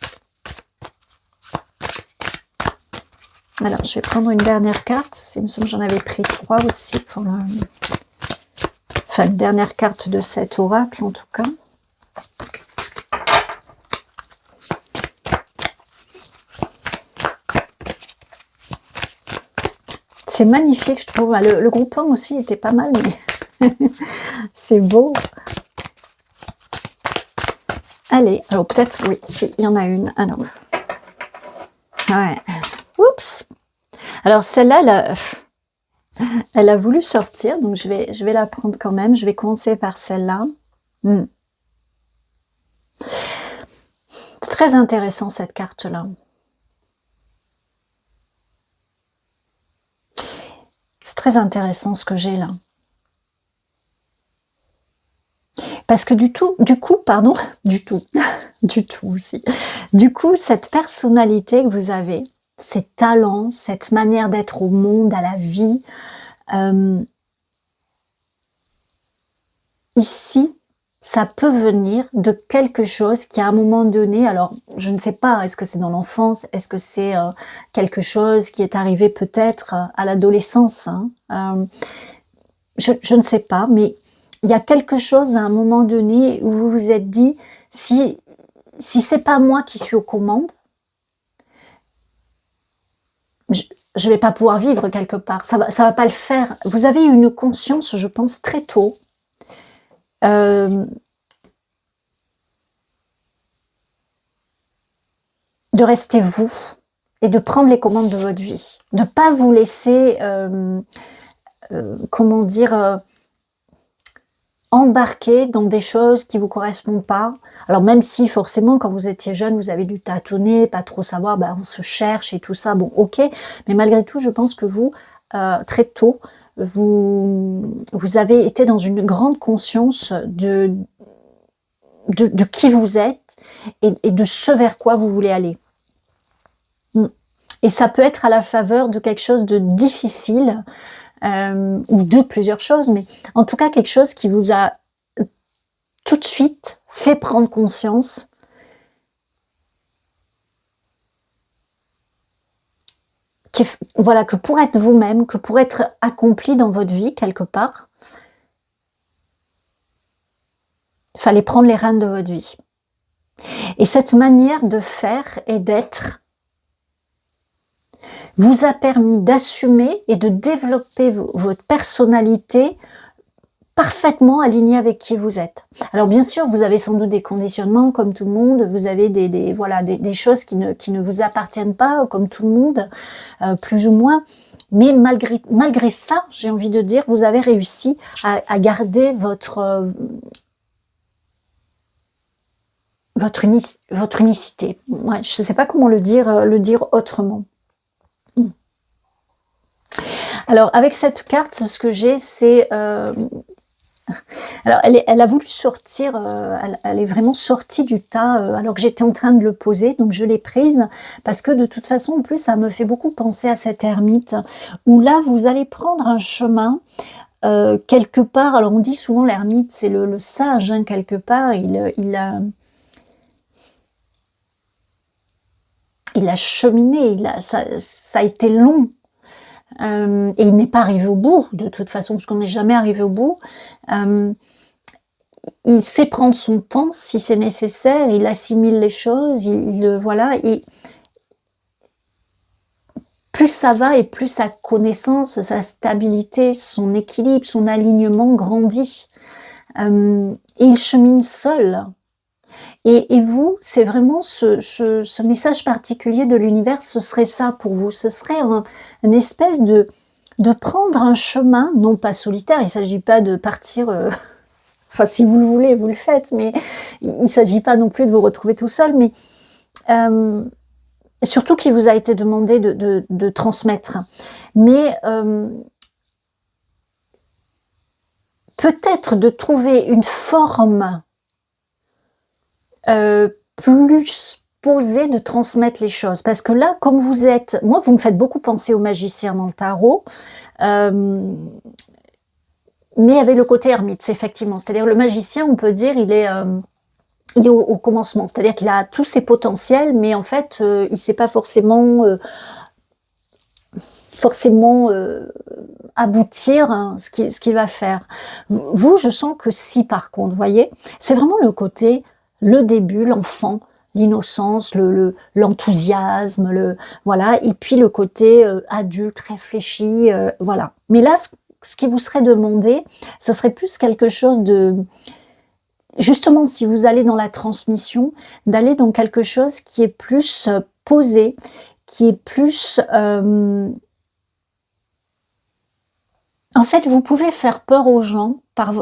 Alors, je vais prendre une dernière carte. Il me semble que j'en avais pris 3 aussi pour enfin, une dernière carte de cet oracle en tout cas. C'est magnifique, je trouve. Le groupement aussi était pas mal, mais c'est beau. Allez, alors peut-être, oui, si, il y en a une. Alors, ouais. Oups. Alors celle-là, elle a voulu sortir, donc je vais la prendre quand même. Je vais commencer par celle-là. C'est très intéressant cette carte-là. C'est très intéressant ce que j'ai là. Parce que du coup, cette personnalité que vous avez, ces talents, cette manière d'être au monde, à la vie, ici, ça peut venir de quelque chose qui à un moment donné, alors je ne sais pas, est-ce que c'est dans l'enfance, est-ce que c'est quelque chose qui est arrivé peut-être à l'adolescence, hein, je ne sais pas, mais il y a quelque chose à un moment donné où vous vous êtes dit, si c'est pas moi qui suis aux commandes, je vais pas pouvoir vivre quelque part, ça va pas le faire. Vous avez une conscience, je pense, très tôt, de rester vous et de prendre les commandes de votre vie, de pas vous laisser, comment dire, embarquer dans des choses qui vous correspondent pas. Alors même si forcément quand vous étiez jeune vous avez dû tâtonner, pas trop savoir, ben, on se cherche et tout ça, bon ok, mais malgré tout je pense que vous, très tôt, vous avez été dans une grande conscience de qui vous êtes et de ce vers quoi vous voulez aller. Et ça peut être à la faveur de quelque chose de difficile, ou de plusieurs choses, mais en tout cas quelque chose qui vous a tout de suite fait prendre conscience voilà, que pour être vous-même, que pour être accompli dans votre vie quelque part, il fallait prendre les rênes de votre vie. Et cette manière de faire et d'être vous a permis d'assumer et de développer votre personnalité parfaitement alignée avec qui vous êtes. Alors bien sûr, vous avez sans doute des conditionnements comme tout le monde, vous avez des choses qui ne vous appartiennent pas comme tout le monde, plus ou moins, mais malgré ça, j'ai envie de dire, vous avez réussi à garder votre unicité. Ouais, je ne sais pas comment le dire autrement. Alors, avec cette carte, ce que j'ai, c'est... alors, elle a voulu sortir, elle est vraiment sortie du tas, alors que j'étais en train de le poser, donc je l'ai prise, parce que de toute façon, en plus, ça me fait beaucoup penser à cette ermite, où là, vous allez prendre un chemin, quelque part, alors on dit souvent l'ermite, c'est le sage, hein, quelque part, il a cheminé, ça a été long, et il n'est pas arrivé au bout, de toute façon, parce qu'on n'est jamais arrivé au bout. Il sait prendre son temps si c'est nécessaire, il assimile les choses, voilà, et plus ça va et plus sa connaissance, sa stabilité, son équilibre, son alignement grandit. Et il chemine seul. Et vous, c'est vraiment ce message particulier de l'univers, ce serait ça pour vous. Ce serait une espèce de prendre un chemin, non pas solitaire, il ne s'agit pas de partir, enfin si vous le voulez, vous le faites, mais il ne s'agit pas non plus de vous retrouver tout seul, mais surtout qu'il vous a été demandé de transmettre. Mais peut-être de trouver une forme plus posée de transmettre les choses. Parce que là, comme vous êtes... Moi, vous me faites beaucoup penser aux magiciens dans le tarot, mais avec le côté ermite, effectivement. C'est-à-dire le magicien, on peut dire, il est au commencement. C'est-à-dire qu'il a tous ses potentiels, mais en fait, il ne sait pas forcément... aboutir hein, ce qu'il va faire. Vous, je sens que si, par contre, vous voyez, c'est vraiment le côté, le début, l'enfant, l'innocence, l'enthousiasme, voilà, et puis le côté adulte, réfléchi, voilà. Mais là, ce qui vous serait demandé, ça serait plus quelque chose de... Justement, si vous allez dans la transmission, d'aller dans quelque chose qui est plus posé, qui est plus... En fait, vous pouvez faire peur aux gens par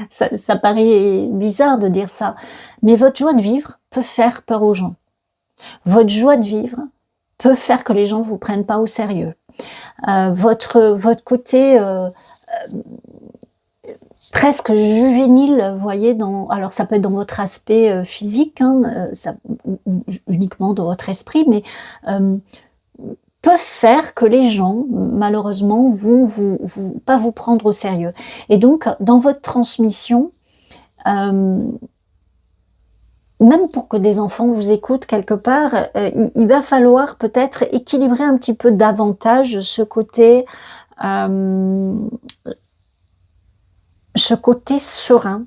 ça paraît bizarre de dire ça, mais votre joie de vivre peut faire peur aux gens. Votre joie de vivre peut faire que les gens ne vous prennent pas au sérieux. Votre côté presque juvénile, vous voyez, alors ça peut être dans votre aspect physique, hein, ou uniquement dans votre esprit, mais peuvent faire que les gens, malheureusement, vont pas vous prendre au sérieux. Et donc, dans votre transmission, même pour que des enfants vous écoutent quelque part, il va falloir peut-être équilibrer un petit peu davantage ce côté serein,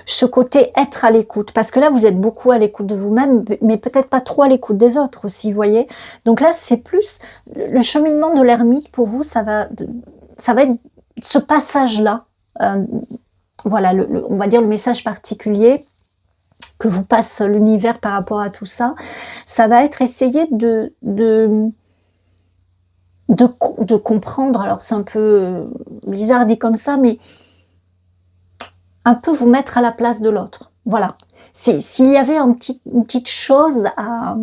ce côté être à l'écoute, parce que là vous êtes beaucoup à l'écoute de vous-même, mais peut-être pas trop à l'écoute des autres aussi, vous voyez. Donc là c'est plus le cheminement de l'ermite pour vous, ça va être ce passage-là, voilà, on va dire le message particulier que vous passe l'univers par rapport à tout ça, ça va être essayer de comprendre, alors c'est un peu bizarre dit comme ça, mais un peu vous mettre à la place de l'autre. Voilà. S'il y avait une petite chose à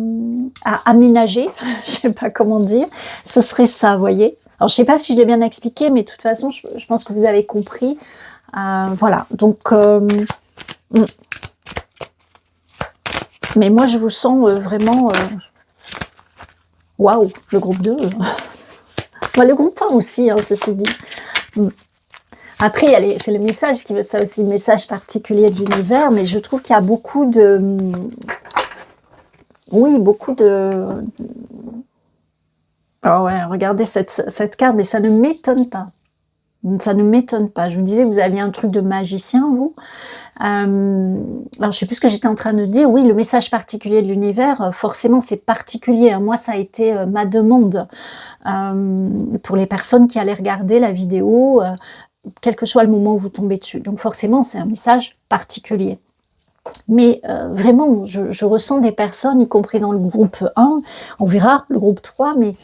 aménager, je sais pas comment dire, ce serait ça, vous voyez. Alors, je sais pas si je l'ai bien expliqué, mais de toute façon, je pense que vous avez compris. Voilà. Donc, mais moi, je vous sens vraiment... Waouh, le groupe 2. Le groupe 1 aussi, hein, ceci dit. Après, c'est le message qui veut ça aussi, le message particulier de l'univers, mais je trouve qu'il y a beaucoup de... Oui, beaucoup de... Oh ouais, regardez cette carte, mais ça ne m'étonne pas. Ça ne m'étonne pas. Je vous disais que vous aviez un truc de magicien, vous. Alors, je ne sais plus ce que j'étais en train de dire. Oui, le message particulier de l'univers, forcément, c'est particulier. Moi, ça a été ma demande pour les personnes qui allaient regarder la vidéo, quel que soit le moment où vous tombez dessus. Donc, forcément, c'est un message particulier. Mais vraiment, je ressens des personnes, y compris dans le groupe 1, on verra le groupe 3, mais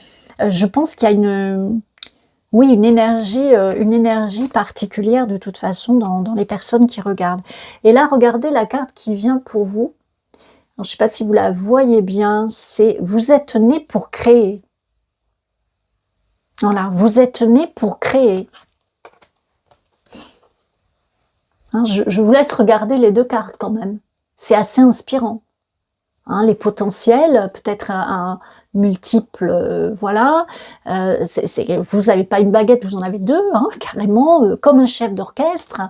je pense qu'il y a une énergie particulière de toute façon dans les personnes qui regardent. Et là, regardez la carte qui vient pour vous. Alors, je ne sais pas si vous la voyez bien, c'est « Vous êtes né pour créer ». Voilà, vous êtes né pour créer. Hein, je vous laisse regarder les deux cartes quand même. C'est assez inspirant. Hein, les potentiels, peut-être un multiple, voilà. Vous n'avez pas une baguette, vous en avez deux, hein, carrément, comme un chef d'orchestre.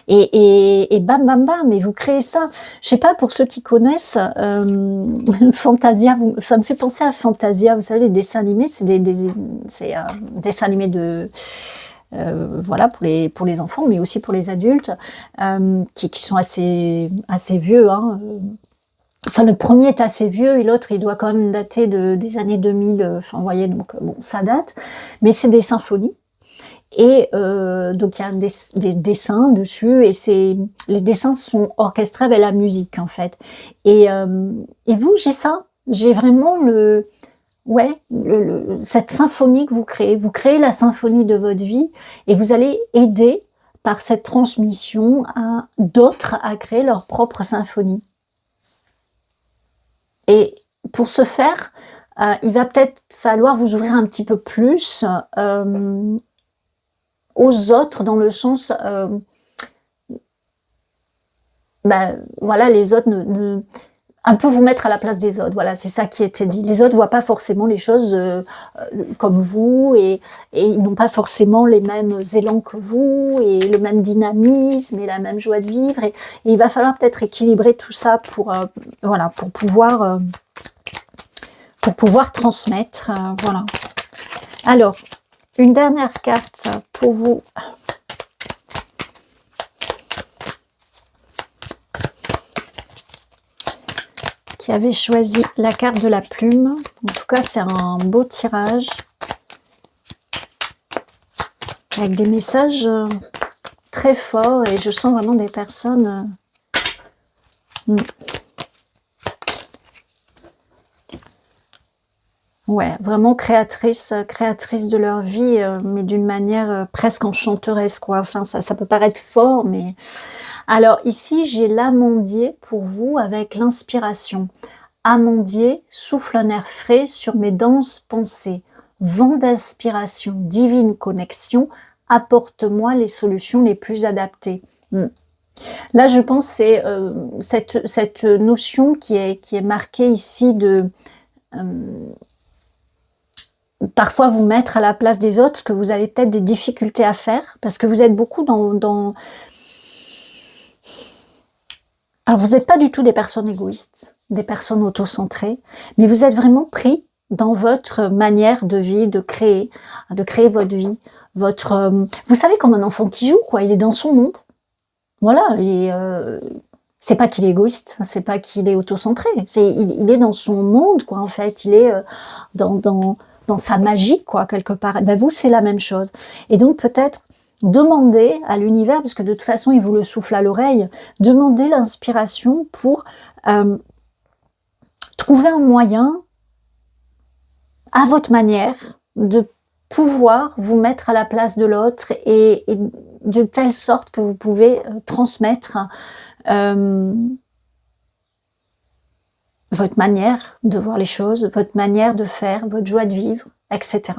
Et bam, bam, bam, et vous créez ça. Je sais pas, pour ceux qui connaissent, Fantasia, ça me fait penser à Fantasia. Vous savez, les dessins animés, c'est des dessins animés de... voilà, pour les enfants, mais aussi pour les adultes, qui sont assez vieux. Hein. Enfin, le premier est assez vieux et l'autre, il doit quand même dater des années 2000. Enfin, vous voyez, donc bon, ça date. Mais c'est des symphonies. Et donc il y a des dessins dessus, et les dessins sont orchestrés avec la musique en fait. Et vous, j'ai ça, j'ai vraiment cette symphonie que vous créez la symphonie de votre vie, et vous allez aider par cette transmission à d'autres à créer leur propre symphonie. Et pour ce faire, il va peut-être falloir vous ouvrir un petit peu plus aux autres, dans le sens, voilà, les autres un peu vous mettre à la place des autres, voilà, c'est ça qui était dit. Les autres voient pas forcément les choses comme vous, et ils n'ont pas forcément les mêmes élans que vous, et le même dynamisme, et la même joie de vivre, et il va falloir peut-être équilibrer tout ça pour, voilà, pour pouvoir transmettre, voilà. Alors, une dernière carte pour vous. Qui avait choisi la carte de la plume. En tout cas, c'est un beau tirage avec des messages très forts, et je sens vraiment des personnes ouais, vraiment créatrices de leur vie, mais d'une manière presque enchanteresse, quoi. Enfin, ça peut paraître fort, mais... Alors ici, j'ai l'amandier pour vous avec l'inspiration. Amandier, souffle un air frais sur mes denses pensées. Vent d'inspiration, divine connexion, apporte-moi les solutions les plus adaptées. Là, je pense que c'est cette notion qui est marquée ici de... parfois vous mettre à la place des autres, que vous avez peut-être des difficultés à faire, parce que vous êtes beaucoup dans... Alors, vous n'êtes pas du tout des personnes égoïstes, des personnes auto-centrées, mais vous êtes vraiment pris dans votre manière de vivre, de créer votre vie, vous savez, comme un enfant qui joue, quoi. Il est dans son monde. Voilà, c'est pas qu'il est égoïste, c'est pas qu'il est auto-centré, il est dans son monde, quoi, en fait. Il est dans sa magie, quoi, quelque part. Ben, vous, c'est la même chose. Et donc, peut-être demandez à l'univers, parce que de toute façon, il vous le souffle à l'oreille, demandez l'inspiration pour trouver un moyen, à votre manière, de pouvoir vous mettre à la place de l'autre, et de telle sorte que vous pouvez transmettre votre manière de voir les choses, votre manière de faire, votre joie de vivre, etc.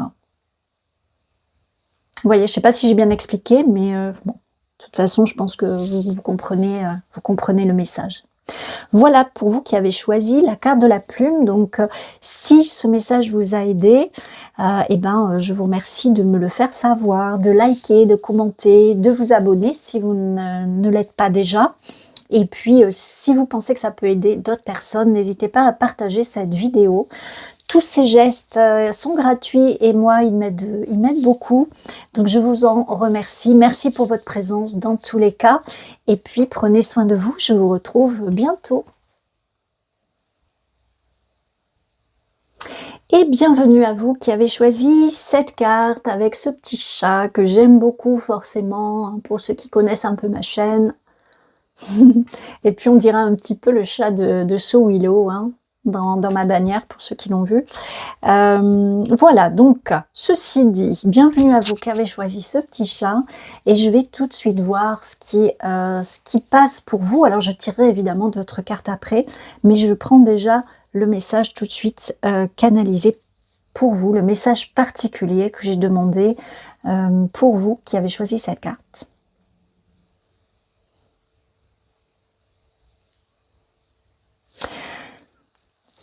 Vous voyez, je ne sais pas si j'ai bien expliqué, mais bon, de toute façon, je pense que vous comprenez le message. Voilà pour vous qui avez choisi la carte de la plume. Donc, si ce message vous a aidé, je vous remercie de me le faire savoir, de liker, de commenter, de vous abonner si vous ne l'êtes pas déjà. Et puis, si vous pensez que ça peut aider d'autres personnes, n'hésitez pas à partager cette vidéo. Tous ces gestes sont gratuits, et moi, ils m'aident beaucoup. Donc, je vous en remercie. Merci pour votre présence dans tous les cas. Et puis, prenez soin de vous. Je vous retrouve bientôt. Et bienvenue à vous qui avez choisi cette carte avec ce petit chat que j'aime beaucoup, forcément, hein, pour ceux qui connaissent un peu ma chaîne. Et puis, on dirait un petit peu le chat de So Willow, hein, dans ma bannière, pour ceux qui l'ont vu. Voilà, donc, ceci dit, bienvenue à vous qui avez choisi ce petit chat, et je vais tout de suite voir ce qui passe pour vous. Alors, je tirerai évidemment d'autres cartes après, mais je prends déjà le message tout de suite canalisé pour vous, le message particulier que j'ai demandé pour vous qui avez choisi cette carte.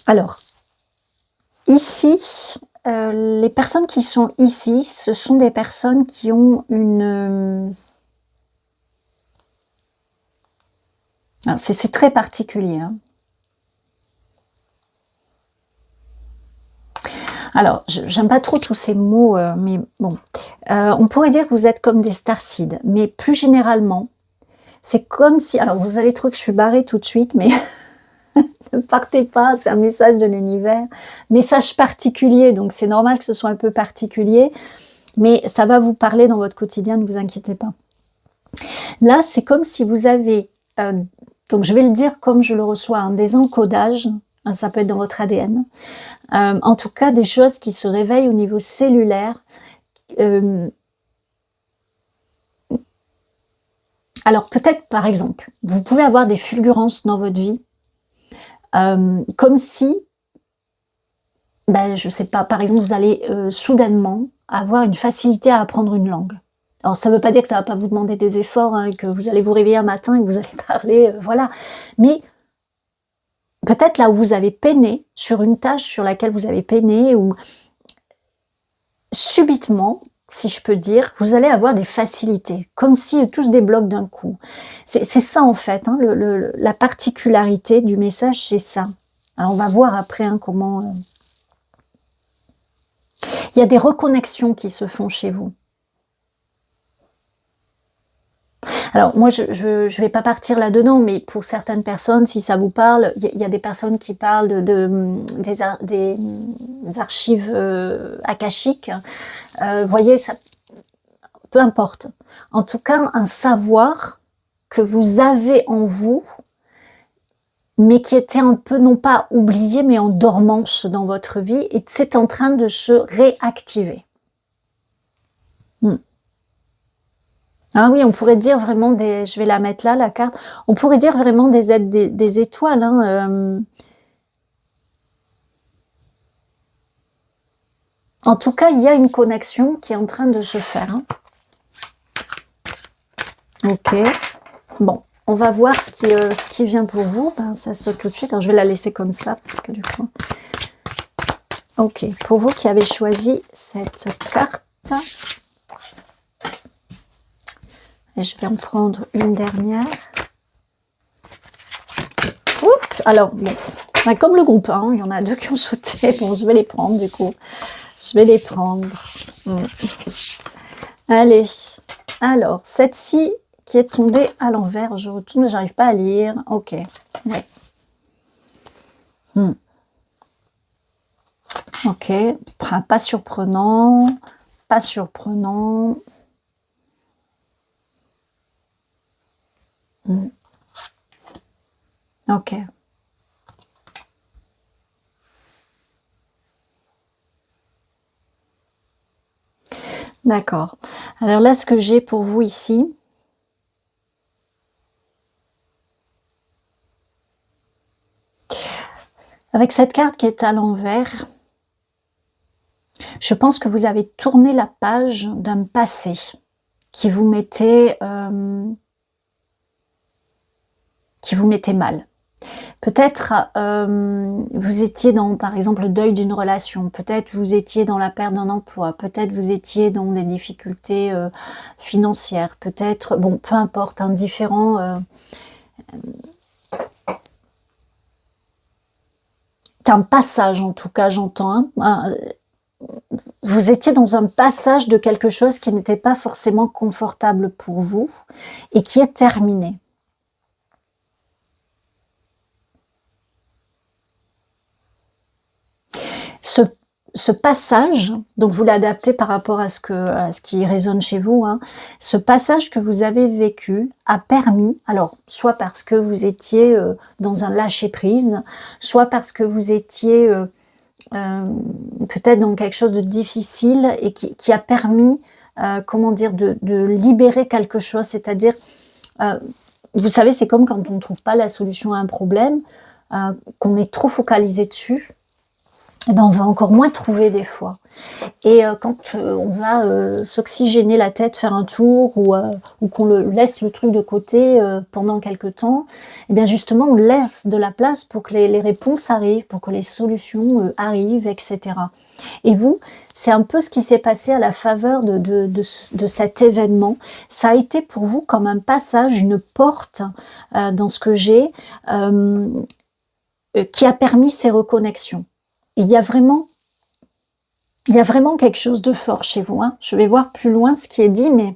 Alors, ici, les personnes qui sont ici, ce sont des personnes qui ont une... C'est très particulier. Hein. Alors, j'aime pas trop tous ces mots, mais bon. On pourrait dire que vous êtes comme des starseeds, mais plus généralement, c'est comme si... Alors, vous allez trouver que je suis barrée tout de suite, mais... Ne partez pas, c'est un message de l'univers. Message particulier, donc c'est normal que ce soit un peu particulier. Mais ça va vous parler dans votre quotidien, ne vous inquiétez pas. Là, c'est comme si vous avez, donc je vais le dire comme je le reçois, hein, des encodages, hein, ça peut être dans votre ADN, en tout cas des choses qui se réveillent au niveau cellulaire. Alors peut-être, par exemple, vous pouvez avoir des fulgurances dans votre vie, comme si, ben, je ne sais pas, par exemple, vous allez soudainement avoir une facilité à apprendre une langue. Alors ça ne veut pas dire que ça ne va pas vous demander des efforts, hein, et que vous allez vous réveiller un matin et que vous allez parler, voilà. Mais peut-être là où vous avez peiné, sur une tâche sur laquelle vous avez peiné, ou subitement, si je peux dire, vous allez avoir des facilités, comme si tout se débloque d'un coup. C'est ça en fait, hein, la particularité du message, c'est ça. Alors on va voir après, hein, comment... Il y a des reconnexions qui se font chez vous. Alors moi, je vais pas partir là-dedans, mais pour certaines personnes, si ça vous parle, il y a des personnes qui parlent des archives akashiques. Voyez, ça, peu importe. En tout cas, un savoir que vous avez en vous, mais qui était un peu, non pas oublié, mais en dormance dans votre vie, et c'est en train de se réactiver. Ah oui, on pourrait dire vraiment des... Je vais la mettre là, la carte. On pourrait dire vraiment des aides des étoiles. Hein, En tout cas, il y a une connexion qui est en train de se faire. Hein. Ok. Bon, on va voir ce qui vient pour vous. Ben, ça saute tout de suite. Alors, je vais la laisser comme ça parce que du coup... Ok. Pour vous qui avez choisi cette carte... Et je vais en prendre une dernière. Oups, alors, bon, comme le groupe, hein, il y en a deux qui ont sauté. Bon, je vais les prendre du coup. Je vais les prendre. Allez. Alors, cette-ci qui est tombée à l'envers. Je retourne, j'arrive pas à lire. Ok. Ouais. Ok. Pas surprenant. Pas surprenant. Ok. D'accord. Alors là, ce que j'ai pour vous ici, avec cette carte qui est à l'envers, je pense que vous avez tourné la page d'un passé qui vous mettait mal. Peut-être vous étiez dans, par exemple, le deuil d'une relation, peut-être vous étiez dans la perte d'un emploi, peut-être vous étiez dans des difficultés financières, peut-être, bon, peu importe, indifférent. C'est un passage, en tout cas, j'entends. Hein, vous étiez dans un passage de quelque chose qui n'était pas forcément confortable pour vous et qui est terminé. Ce passage, donc vous l'adaptez par rapport à ce qui résonne chez vous, hein, ce passage que vous avez vécu a permis, alors soit parce que vous étiez dans un lâcher-prise, soit parce que vous étiez peut-être dans quelque chose de difficile et qui a permis, comment dire, de libérer quelque chose, c'est-à-dire, vous savez, c'est comme quand on ne trouve pas la solution à un problème, qu'on est trop focalisé dessus, eh ben on va encore moins trouver des fois. Et quand on va s'oxygéner la tête, faire un tour, ou qu'on laisse le truc de côté pendant quelque temps, eh bien justement on laisse de la place pour que les réponses arrivent, pour que les solutions arrivent, etc. Et vous, c'est un peu ce qui s'est passé à la faveur de cet événement. Ça a été pour vous comme un passage, une porte dans ce que j'ai, qui a permis ces reconnexions. Il y a vraiment quelque chose de fort chez vous. Hein. Je vais voir plus loin ce qui est dit, mais...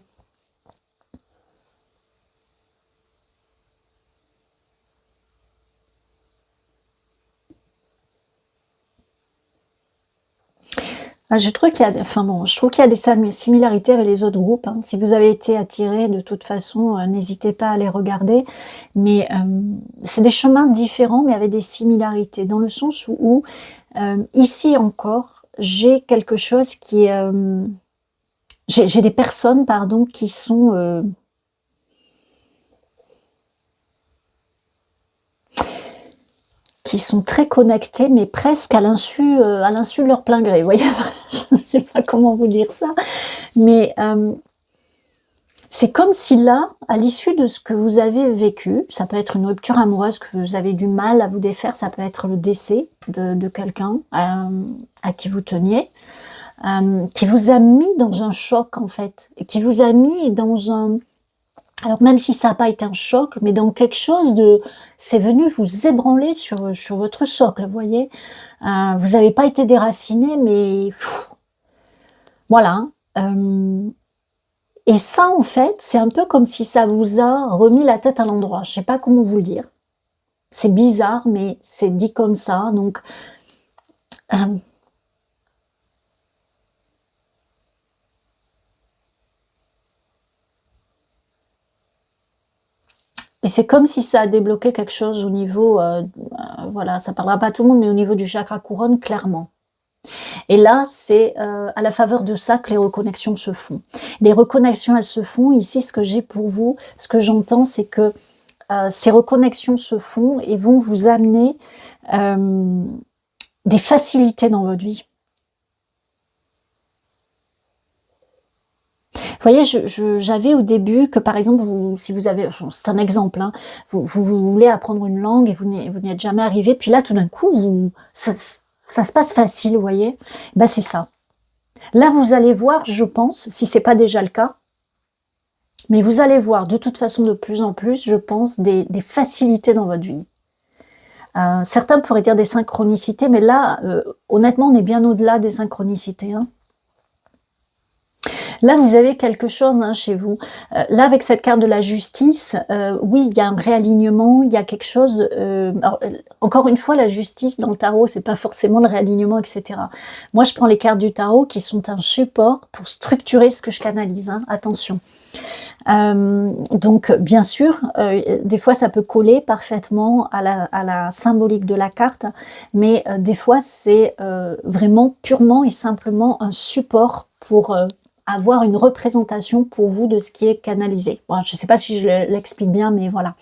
Je trouve qu'il y a, enfin bon, je trouve qu'il y a des similarités avec les autres groupes, hein. Si vous avez été attiré, de toute façon, n'hésitez pas à les regarder. Mais c'est des chemins différents, mais avec des similarités, dans le sens où ici encore, j'ai quelque chose qui est, j'ai des personnes, pardon, qui sont très connectées, mais presque à l'insu de leur plein gré. Vous voyez, je ne sais pas comment vous dire ça, mais c'est comme si là, à l'issue de ce que vous avez vécu, ça peut être une rupture amoureuse que vous avez du mal à vous défaire, ça peut être le décès de quelqu'un à qui vous teniez, qui vous a mis dans un choc en fait, et qui vous a mis dans un... Alors même si ça n'a pas été un choc, mais dans quelque chose de... C'est venu vous ébranler sur votre socle, vous voyez. Vous n'avez pas été déraciné, mais... voilà. Et ça, en fait, c'est un peu comme si ça vous a remis la tête à l'endroit. Je ne sais pas comment vous le dire. C'est bizarre, mais c'est dit comme ça. Donc... et c'est comme si ça a débloqué quelque chose au niveau, voilà, ça parlera pas à tout le monde, mais au niveau du chakra couronne, clairement. Et là, c'est à la faveur de ça que les reconnexions se font. Les reconnexions, elles se font. Ici, ce que j'ai pour vous, ce que j'entends, c'est que ces reconnexions se font et vont vous amener des facilités dans votre vie. Vous voyez, j'avais au début que, par exemple, si vous avez, c'est un exemple, hein, vous voulez apprendre une langue et vous n'y êtes jamais arrivé, puis là, tout d'un coup, ça se passe facile, vous voyez. Ben, c'est ça. Là, vous allez voir, je pense, si c'est pas déjà le cas, mais vous allez voir de toute façon de plus en plus, je pense, des facilités dans votre vie. Certains pourraient dire des synchronicités, mais là, honnêtement, on est bien au-delà des synchronicités, hein. Là, vous avez quelque chose hein, chez vous. Là, avec cette carte de la justice, oui, il y a un réalignement, il y a quelque chose... alors, encore une fois, la justice dans le tarot, c'est pas forcément le réalignement, etc. Moi, je prends les cartes du tarot qui sont un support pour structurer ce que je canalise. Hein, attention. Donc, bien sûr, des fois, ça peut coller parfaitement à la symbolique de la carte, mais des fois, c'est vraiment purement et simplement un support pour... avoir une représentation pour vous de ce qui est canalisé. Bon, je ne sais pas si je l'explique bien, mais voilà.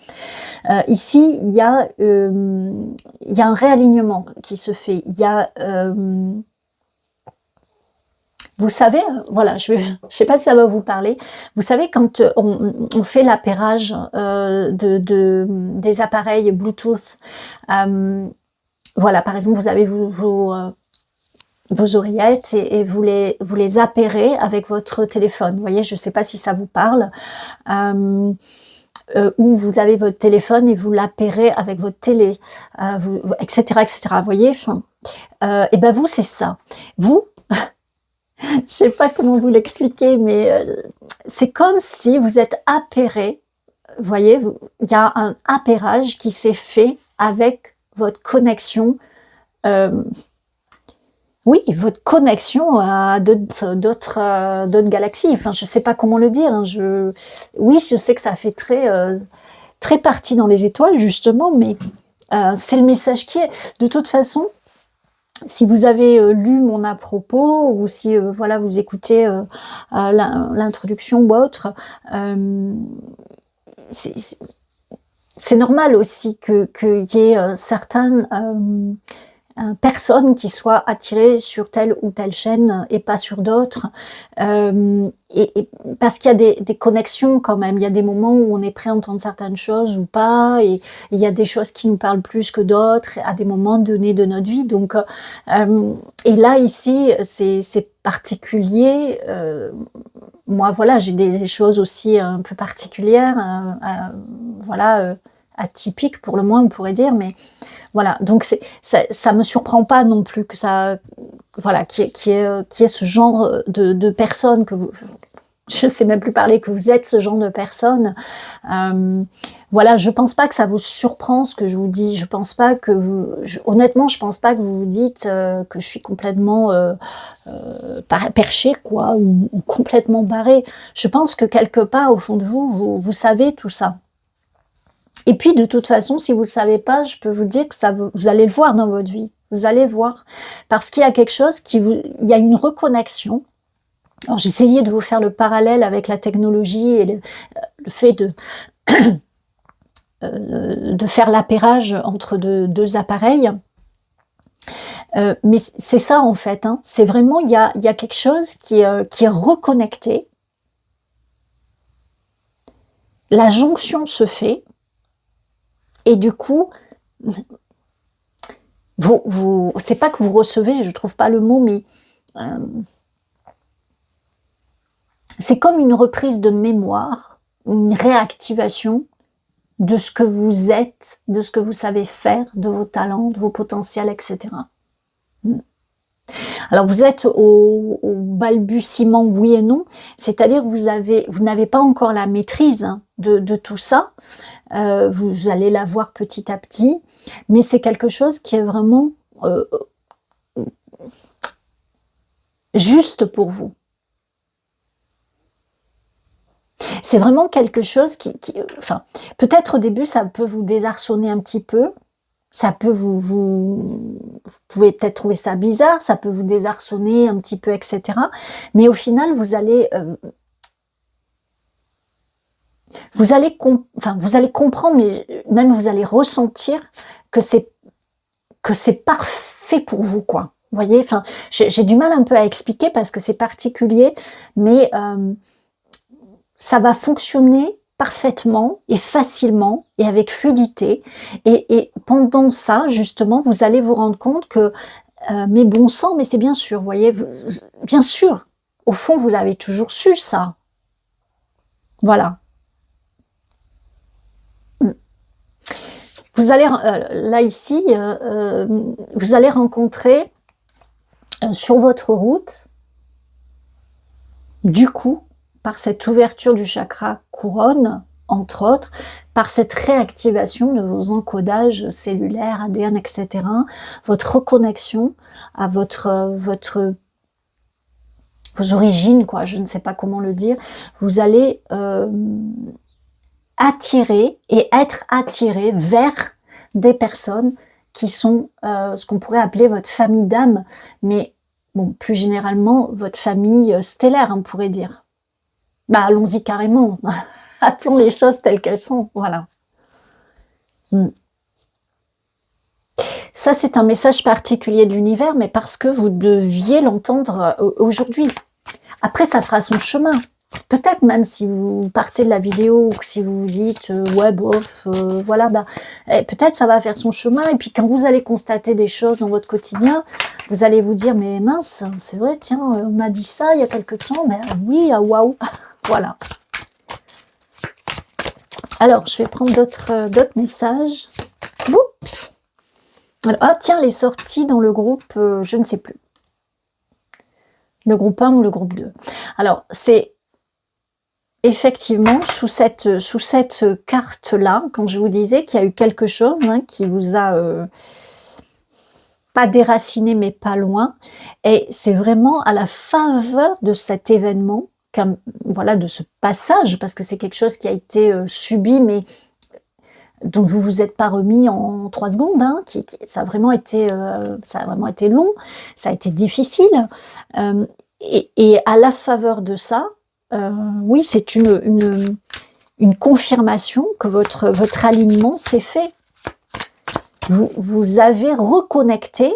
Ici, il y a un réalignement qui se fait. Il y a... vous savez, voilà, je ne sais pas si ça va vous parler. Vous savez, quand on fait l'appairage des appareils Bluetooth, voilà, par exemple, vous avez vos oreillettes et vous les appairez avec votre téléphone. Vous voyez, je ne sais pas si ça vous parle. Ou vous avez votre téléphone et vous l'appairez avec votre télé, etc., etc. Vous voyez, et ben vous, c'est ça. Vous, je ne sais pas comment vous l'expliquer, mais c'est comme si vous êtes appairé. Vous voyez, il y a un appairage qui s'est fait avec votre connexion. Oui, votre connexion à d'autres galaxies. Enfin, je ne sais pas comment le dire. Hein. Oui, je sais que ça fait très partie dans les étoiles, justement, mais c'est le message qui est. De toute façon, si vous avez lu mon à propos, ou si voilà, vous écoutez l'introduction ou autre, c'est normal aussi qu'il y ait certaines... personnes qui soient attirées sur telle ou telle chaîne et pas sur d'autres, et parce qu'il y a des connexions quand même, il y a des moments où on est prêt à entendre certaines choses ou pas, et il y a des choses qui nous parlent plus que d'autres à des moments donnés de notre vie. Donc, et là ici c'est particulier. Moi voilà, j'ai des choses aussi un peu particulières, voilà, atypiques pour le moins on pourrait dire, mais voilà, donc ça me surprend pas non plus que ça, voilà, qui est ce genre de personnes que vous, je sais même plus parler, que vous êtes ce genre de personne. Voilà, je pense pas que ça vous surprend ce que je vous dis. Je pense pas que honnêtement, je pense pas que vous vous dites que je suis complètement perchée, quoi, ou complètement barrée. Je pense que quelque part, au fond de vous, vous savez tout ça. Et puis, de toute façon, si vous le savez pas, je peux vous dire que vous allez le voir dans votre vie. Vous allez voir. Parce qu'il y a quelque chose il y a une reconnexion. Alors, j'essayais de vous faire le parallèle avec la technologie et le fait de faire l'appairage entre deux appareils. Mais c'est ça, en fait. Hein. C'est vraiment, il y a quelque chose qui est reconnecté. La jonction se fait. Et du coup, c'est pas que vous recevez, je trouve pas le mot, mais c'est comme une reprise de mémoire, une réactivation de ce que vous êtes, de ce que vous savez faire, de vos talents, de vos potentiels, etc. Alors vous êtes au balbutiement oui et non, c'est-à-dire que vous n'avez pas encore la maîtrise de tout ça, vous allez la voir petit à petit, mais c'est quelque chose qui est vraiment juste pour vous. C'est vraiment quelque chose enfin, peut-être au début ça peut vous désarçonner un petit peu, ça peut vous pouvez peut-être trouver ça bizarre, ça peut vous désarçonner un petit peu, etc. Mais au final, vous allez comprendre, mais même vous allez ressentir que c'est parfait pour vous, quoi. Vous voyez, enfin, j'ai du mal un peu à expliquer parce que c'est particulier, mais ça va fonctionner parfaitement et facilement et avec fluidité. Et pendant ça, justement, vous allez vous rendre compte que, mais bon sang, mais c'est bien sûr, vous voyez, bien sûr, au fond, vous avez toujours su ça. Voilà. Vous allez, là ici, vous allez rencontrer sur votre route, du coup, par cette ouverture du chakra couronne, entre autres, par cette réactivation de vos encodages cellulaires, ADN, etc., votre reconnexion à vos origines, quoi, je ne sais pas comment le dire, vous allez attirer et être attiré vers des personnes qui sont ce qu'on pourrait appeler votre famille d'âme, mais bon, plus généralement, votre famille stellaire, on pourrait dire. Bah, allons-y carrément. Appelons les choses telles qu'elles sont. Voilà. Ça, c'est un message particulier de l'univers, mais parce que vous deviez l'entendre aujourd'hui. Après, ça fera son chemin. Peut-être même si vous partez de la vidéo ou que si vous vous dites ouais bof, voilà, bah, peut-être ça va faire son chemin. Et puis quand vous allez constater des choses dans votre quotidien, vous allez vous dire mais mince, c'est vrai, tiens, on m'a dit ça il y a quelque temps, mais oui, ah waouh, voilà. Alors je vais prendre d'autres messages. Alors, ah tiens, les sorties dans le groupe, je ne sais plus. Le groupe 1 ou le groupe 2. Alors c'est effectivement, sous cette carte-là, quand je vous disais qu'il y a eu quelque chose qui vous a pas déraciné, mais pas loin, et c'est vraiment à la faveur de cet événement, voilà, de ce passage, parce que c'est quelque chose qui a été subi, mais dont vous vous êtes pas remis en 3 secondes, ça a vraiment été long, ça a été difficile, et à la faveur de ça, oui, c'est une confirmation que votre alignement s'est fait. Vous avez reconnecté,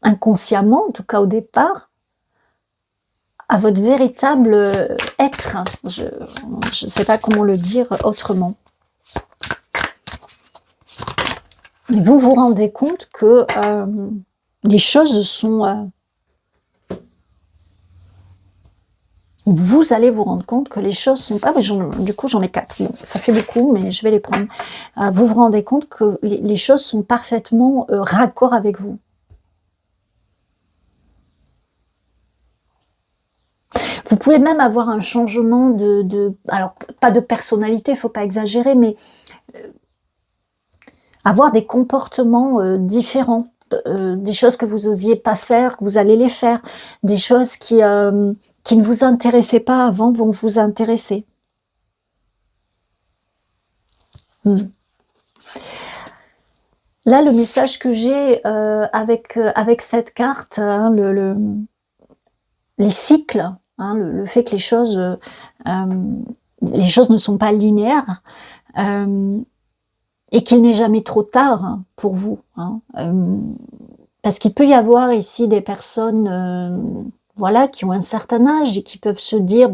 inconsciemment, en tout cas au départ, à votre véritable être. Je ne sais pas comment le dire autrement. Et vous vous rendez compte que les choses sont... vous allez vous rendre compte que les choses sont... Ah, du coup, j'en ai 4. Bon, ça fait beaucoup, mais je vais les prendre. Vous vous rendez compte que les choses sont parfaitement raccord avec vous. Vous pouvez même avoir un changement alors pas de personnalité, il faut pas exagérer, mais avoir des comportements différents, des choses que vous osiez pas faire, que vous allez les faire, des choses qui ne vous intéressaient pas avant vont vous intéresser. Là, le message que j'ai avec cette carte, hein, les cycles, hein, le fait que les choses ne sont pas linéaires, et qu'il n'est jamais trop tard, hein, pour vous, hein, parce qu'il peut y avoir ici des personnes voilà, qui ont un certain âge et qui peuvent se dire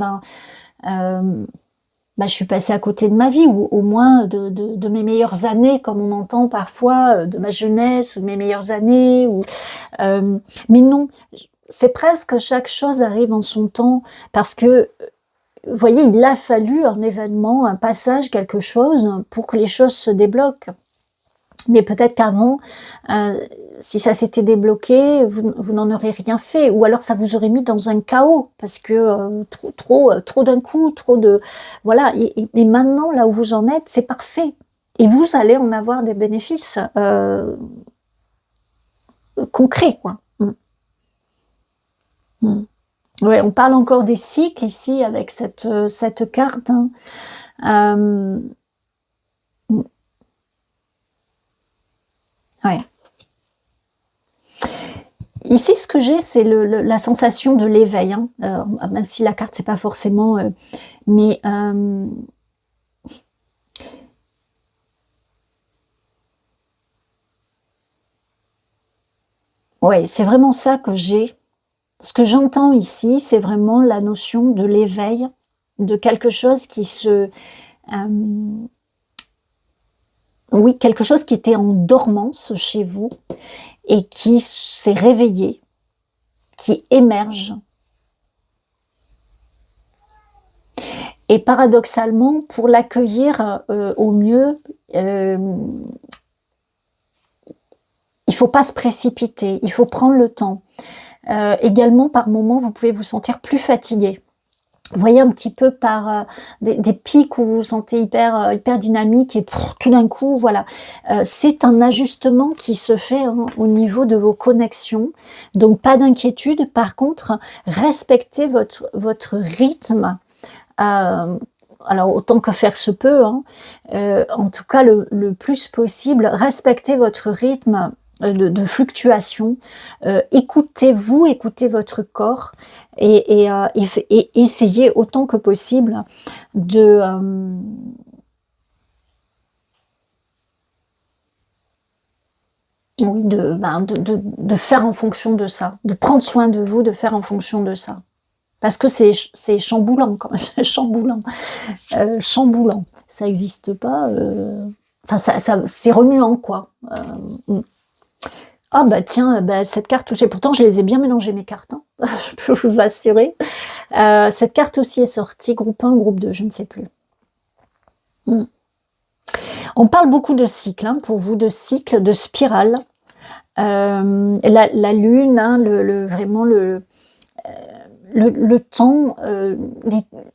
je suis passée à côté de ma vie, ou au moins de mes meilleures années, comme on entend parfois, de ma jeunesse, ou de mes meilleures années, mais non, c'est presque chaque chose arrive en son temps, parce que, vous voyez, il a fallu un événement, un passage, quelque chose, pour que les choses se débloquent. Mais peut-être qu'avant, si ça s'était débloqué, vous n'en aurez rien fait, ou alors ça vous aurait mis dans un chaos, parce que trop d'un coup, trop de... Voilà, et maintenant, là où vous en êtes, c'est parfait. Et vous allez en avoir des bénéfices concrets, quoi. Ouais, on parle encore des cycles ici, avec cette carte, hein. Ouais. Ici, ce que j'ai, c'est la sensation de l'éveil, hein. Même si la carte, c'est pas forcément... mais ouais, c'est vraiment ça que j'ai. Ce que j'entends ici, c'est vraiment la notion de l'éveil, de quelque chose qui oui, quelque chose qui était en dormance chez vous et qui s'est réveillé, qui émerge. Et paradoxalement, pour l'accueillir au mieux, il faut pas se précipiter, il faut prendre le temps. Également, par moments, vous pouvez vous sentir plus fatigué. Vous voyez un petit peu par des pics où vous vous sentez hyper dynamique, et tout d'un coup, voilà. C'est un ajustement qui se fait, hein, au niveau de vos connexions. Donc, pas d'inquiétude. Par contre, respectez votre rythme. Alors, autant que faire se peut, hein. En tout cas, le plus possible, respectez votre rythme de fluctuation. Écoutez-vous, écoutez votre corps, et essayez autant que possible oui, de faire en fonction de ça, de prendre soin de vous, de faire en fonction de ça. Parce que c'est chamboulant quand même, chamboulant. Chamboulant, ça n'existe pas. Enfin, c'est remuant, quoi. Ah bah tiens, cette carte touchée, pourtant je les ai bien mélangées, mes cartes, hein, je peux vous assurer. Cette carte aussi est sortie, groupe 1, groupe 2, je ne sais plus. On parle beaucoup de cycle, hein, pour vous, de cycle, de spirale. La lune, hein, vraiment le temps,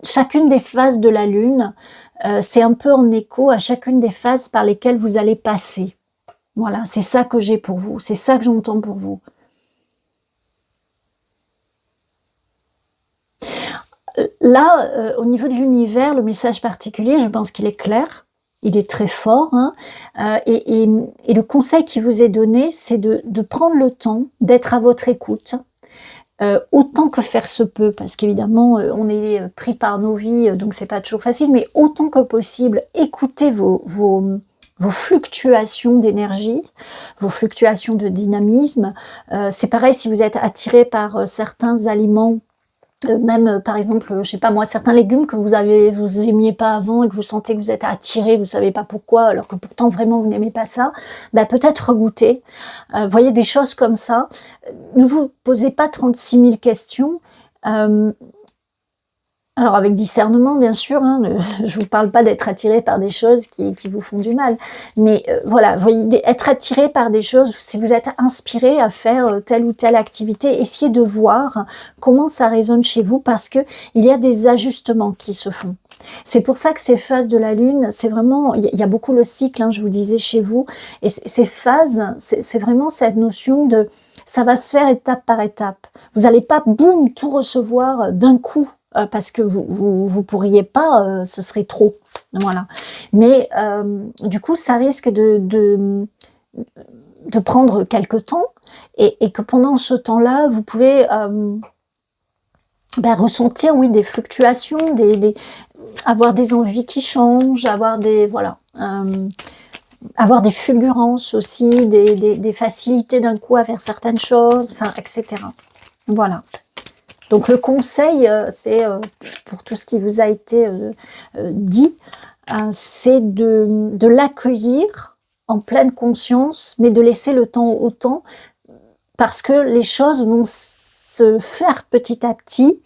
chacune des phases de la lune, c'est un peu en écho à chacune des phases par lesquelles vous allez passer. Voilà, c'est ça que j'ai pour vous, c'est ça que j'entends pour vous. Là, au niveau de l'univers, le message particulier, je pense qu'il est clair, il est très fort, hein, et le conseil qui vous est donné, c'est de prendre le temps d'être à votre écoute, autant que faire se peut, parce qu'évidemment, on est pris par nos vies, donc c'est pas toujours facile, mais autant que possible, écoutez vos fluctuations d'énergie, vos fluctuations de dynamisme. C'est pareil si vous êtes attiré par certains aliments, même par exemple, je sais pas moi, certains légumes que vous aimiez pas avant, et que vous sentez que vous êtes attiré, vous savez pas pourquoi, alors que pourtant vraiment vous n'aimez pas ça, peut-être regoûter. Voyez, des choses comme ça. Ne vous posez pas 36 000 questions. Alors avec discernement bien sûr, hein, je vous parle pas d'être attiré par des choses qui vous font du mal. Mais voilà, vous voyez, être attiré par des choses, si vous êtes inspiré à faire telle ou telle activité, essayez de voir comment ça résonne chez vous parce que il y a des ajustements qui se font. C'est pour ça que ces phases de la Lune, c'est vraiment, il y a beaucoup le cycle, hein, je vous disais chez vous, et ces phases, c'est vraiment cette notion de, ça va se faire étape par étape. Vous n'allez pas, boum, tout recevoir d'un coup, parce que vous pourriez pas, ce serait trop, voilà. Mais du coup, ça risque de prendre quelque temps, et que pendant ce temps-là, vous pouvez ressentir, oui, des fluctuations, avoir des envies qui changent, avoir des, voilà, avoir des fulgurances aussi, des facilités d'un coup à faire certaines choses, enfin, etc. Voilà. Donc le conseil, c'est pour tout ce qui vous a été dit, c'est de l'accueillir en pleine conscience, mais de laisser le temps au temps, parce que les choses vont se faire petit à petit,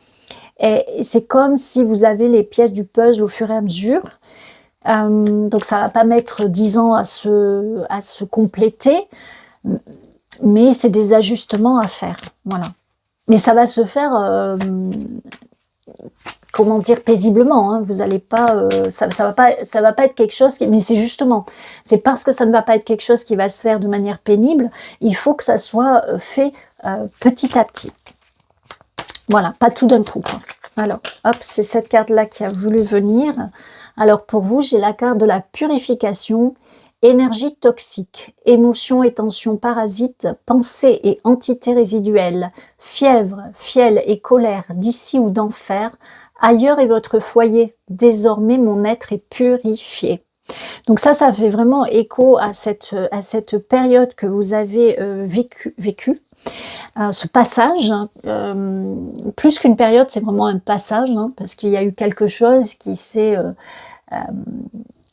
et c'est comme si vous avez les pièces du puzzle au fur et à mesure. Donc ça va pas mettre 10 ans à se compléter, mais c'est des ajustements à faire, voilà. Mais ça va se faire, comment dire, paisiblement, hein. Vous n'allez pas, ça va pas être quelque chose qui, mais c'est justement, c'est parce que ça ne va pas être quelque chose qui va se faire de manière pénible, il faut que ça soit fait petit à petit. Voilà, pas tout d'un coup, quoi. Alors, hop, c'est cette carte-là qui a voulu venir. Alors, pour vous, j'ai la carte de la purification, énergie toxique, émotions et tensions parasites, pensées et entités résiduelles, fièvre, fiel et colère d'ici ou d'enfer, ailleurs est votre foyer, désormais mon être est purifié. Donc ça fait vraiment écho à cette période que vous avez vécue. Ce passage, plus qu'une période, c'est vraiment un passage, hein, parce qu'il y a eu quelque chose qui s'est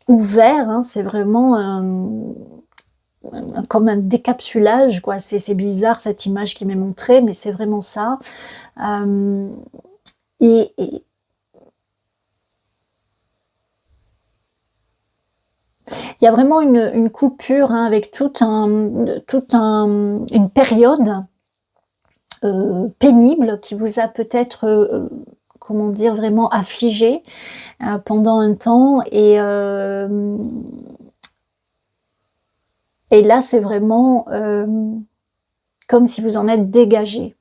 ouvert, hein, c'est vraiment comme un décapsulage, quoi. C'est bizarre cette image qui m'est montrée, mais c'est vraiment ça. Et il y a vraiment une coupure, hein, avec une période pénible qui vous a peut-être, comment dire, vraiment affligé pendant un temps, et là c'est vraiment comme si vous en êtes dégagé.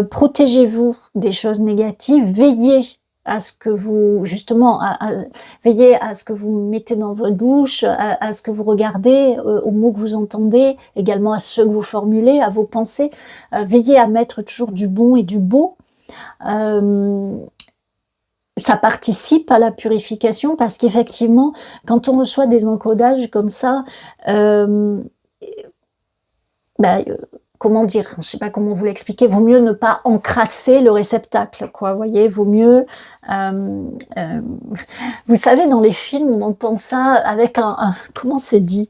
Protégez-vous des choses négatives, veillez à ce que vous, justement, veillez à ce que vous mettez dans votre bouche, à ce que vous regardez, aux mots que vous entendez, également à ceux que vous formulez, à vos pensées. Veillez à mettre toujours du bon et du beau. Ça participe à la purification, parce qu'effectivement, quand on reçoit des encodages comme ça, comment dire, je ne sais pas comment vous l'expliquer, vaut mieux ne pas encrasser le réceptacle, quoi, vous voyez, vaut mieux, vous savez, dans les films, on entend ça avec comment c'est dit,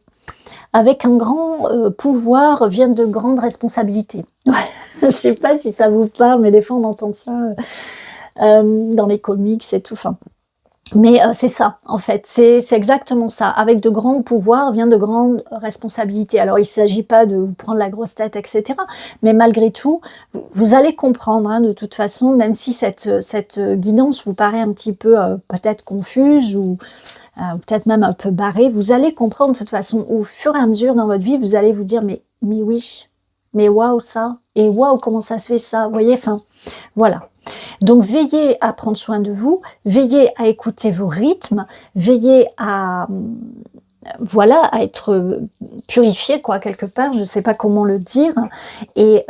avec un grand pouvoir viennent de grandes responsabilités. Ouais. Je ne sais pas si ça vous parle, mais des fois on entend ça dans les comics et tout, enfin. Mais c'est ça, en fait, c'est exactement ça. Avec de grands pouvoirs vient de grandes responsabilités. Alors, il ne s'agit pas de vous prendre la grosse tête, etc. Mais malgré tout, vous allez comprendre, hein, de toute façon, même si cette guidance vous paraît un petit peu peut-être confuse, ou peut-être même un peu barrée, vous allez comprendre de toute façon, au fur et à mesure dans votre vie, vous allez vous dire, mais oui, mais waouh ça, et waouh comment ça se fait ça, vous voyez, enfin, voilà. Donc veillez à prendre soin de vous, veillez à écouter vos rythmes, veillez à, voilà, à être purifié, quoi, quelque part, je ne sais pas comment le dire, et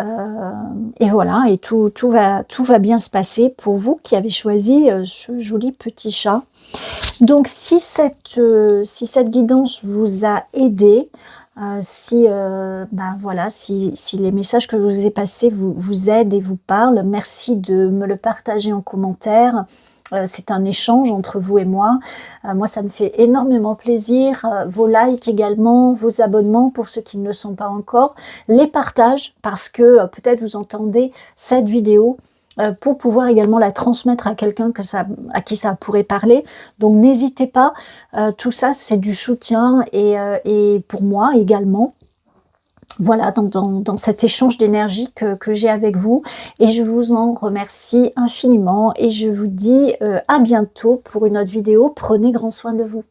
voilà, et tout va bien se passer pour vous qui avez choisi ce joli petit chat. Donc si cette guidance vous a aidé, voilà, si les messages que je vous ai passés vous aident et vous parlent, merci de me le partager en commentaire. C'est un échange entre vous et moi. Moi, ça me fait énormément plaisir. Vos likes également, vos abonnements pour ceux qui ne le sont pas encore. Les partages, parce que peut-être vous entendez cette vidéo pour pouvoir également la transmettre à quelqu'un à qui ça pourrait parler. Donc n'hésitez pas, tout ça c'est du soutien et pour moi également. Voilà, dans cet échange d'énergie que j'ai avec vous et je vous en remercie infiniment et je vous dis, à bientôt pour une autre vidéo. Prenez grand soin de vous.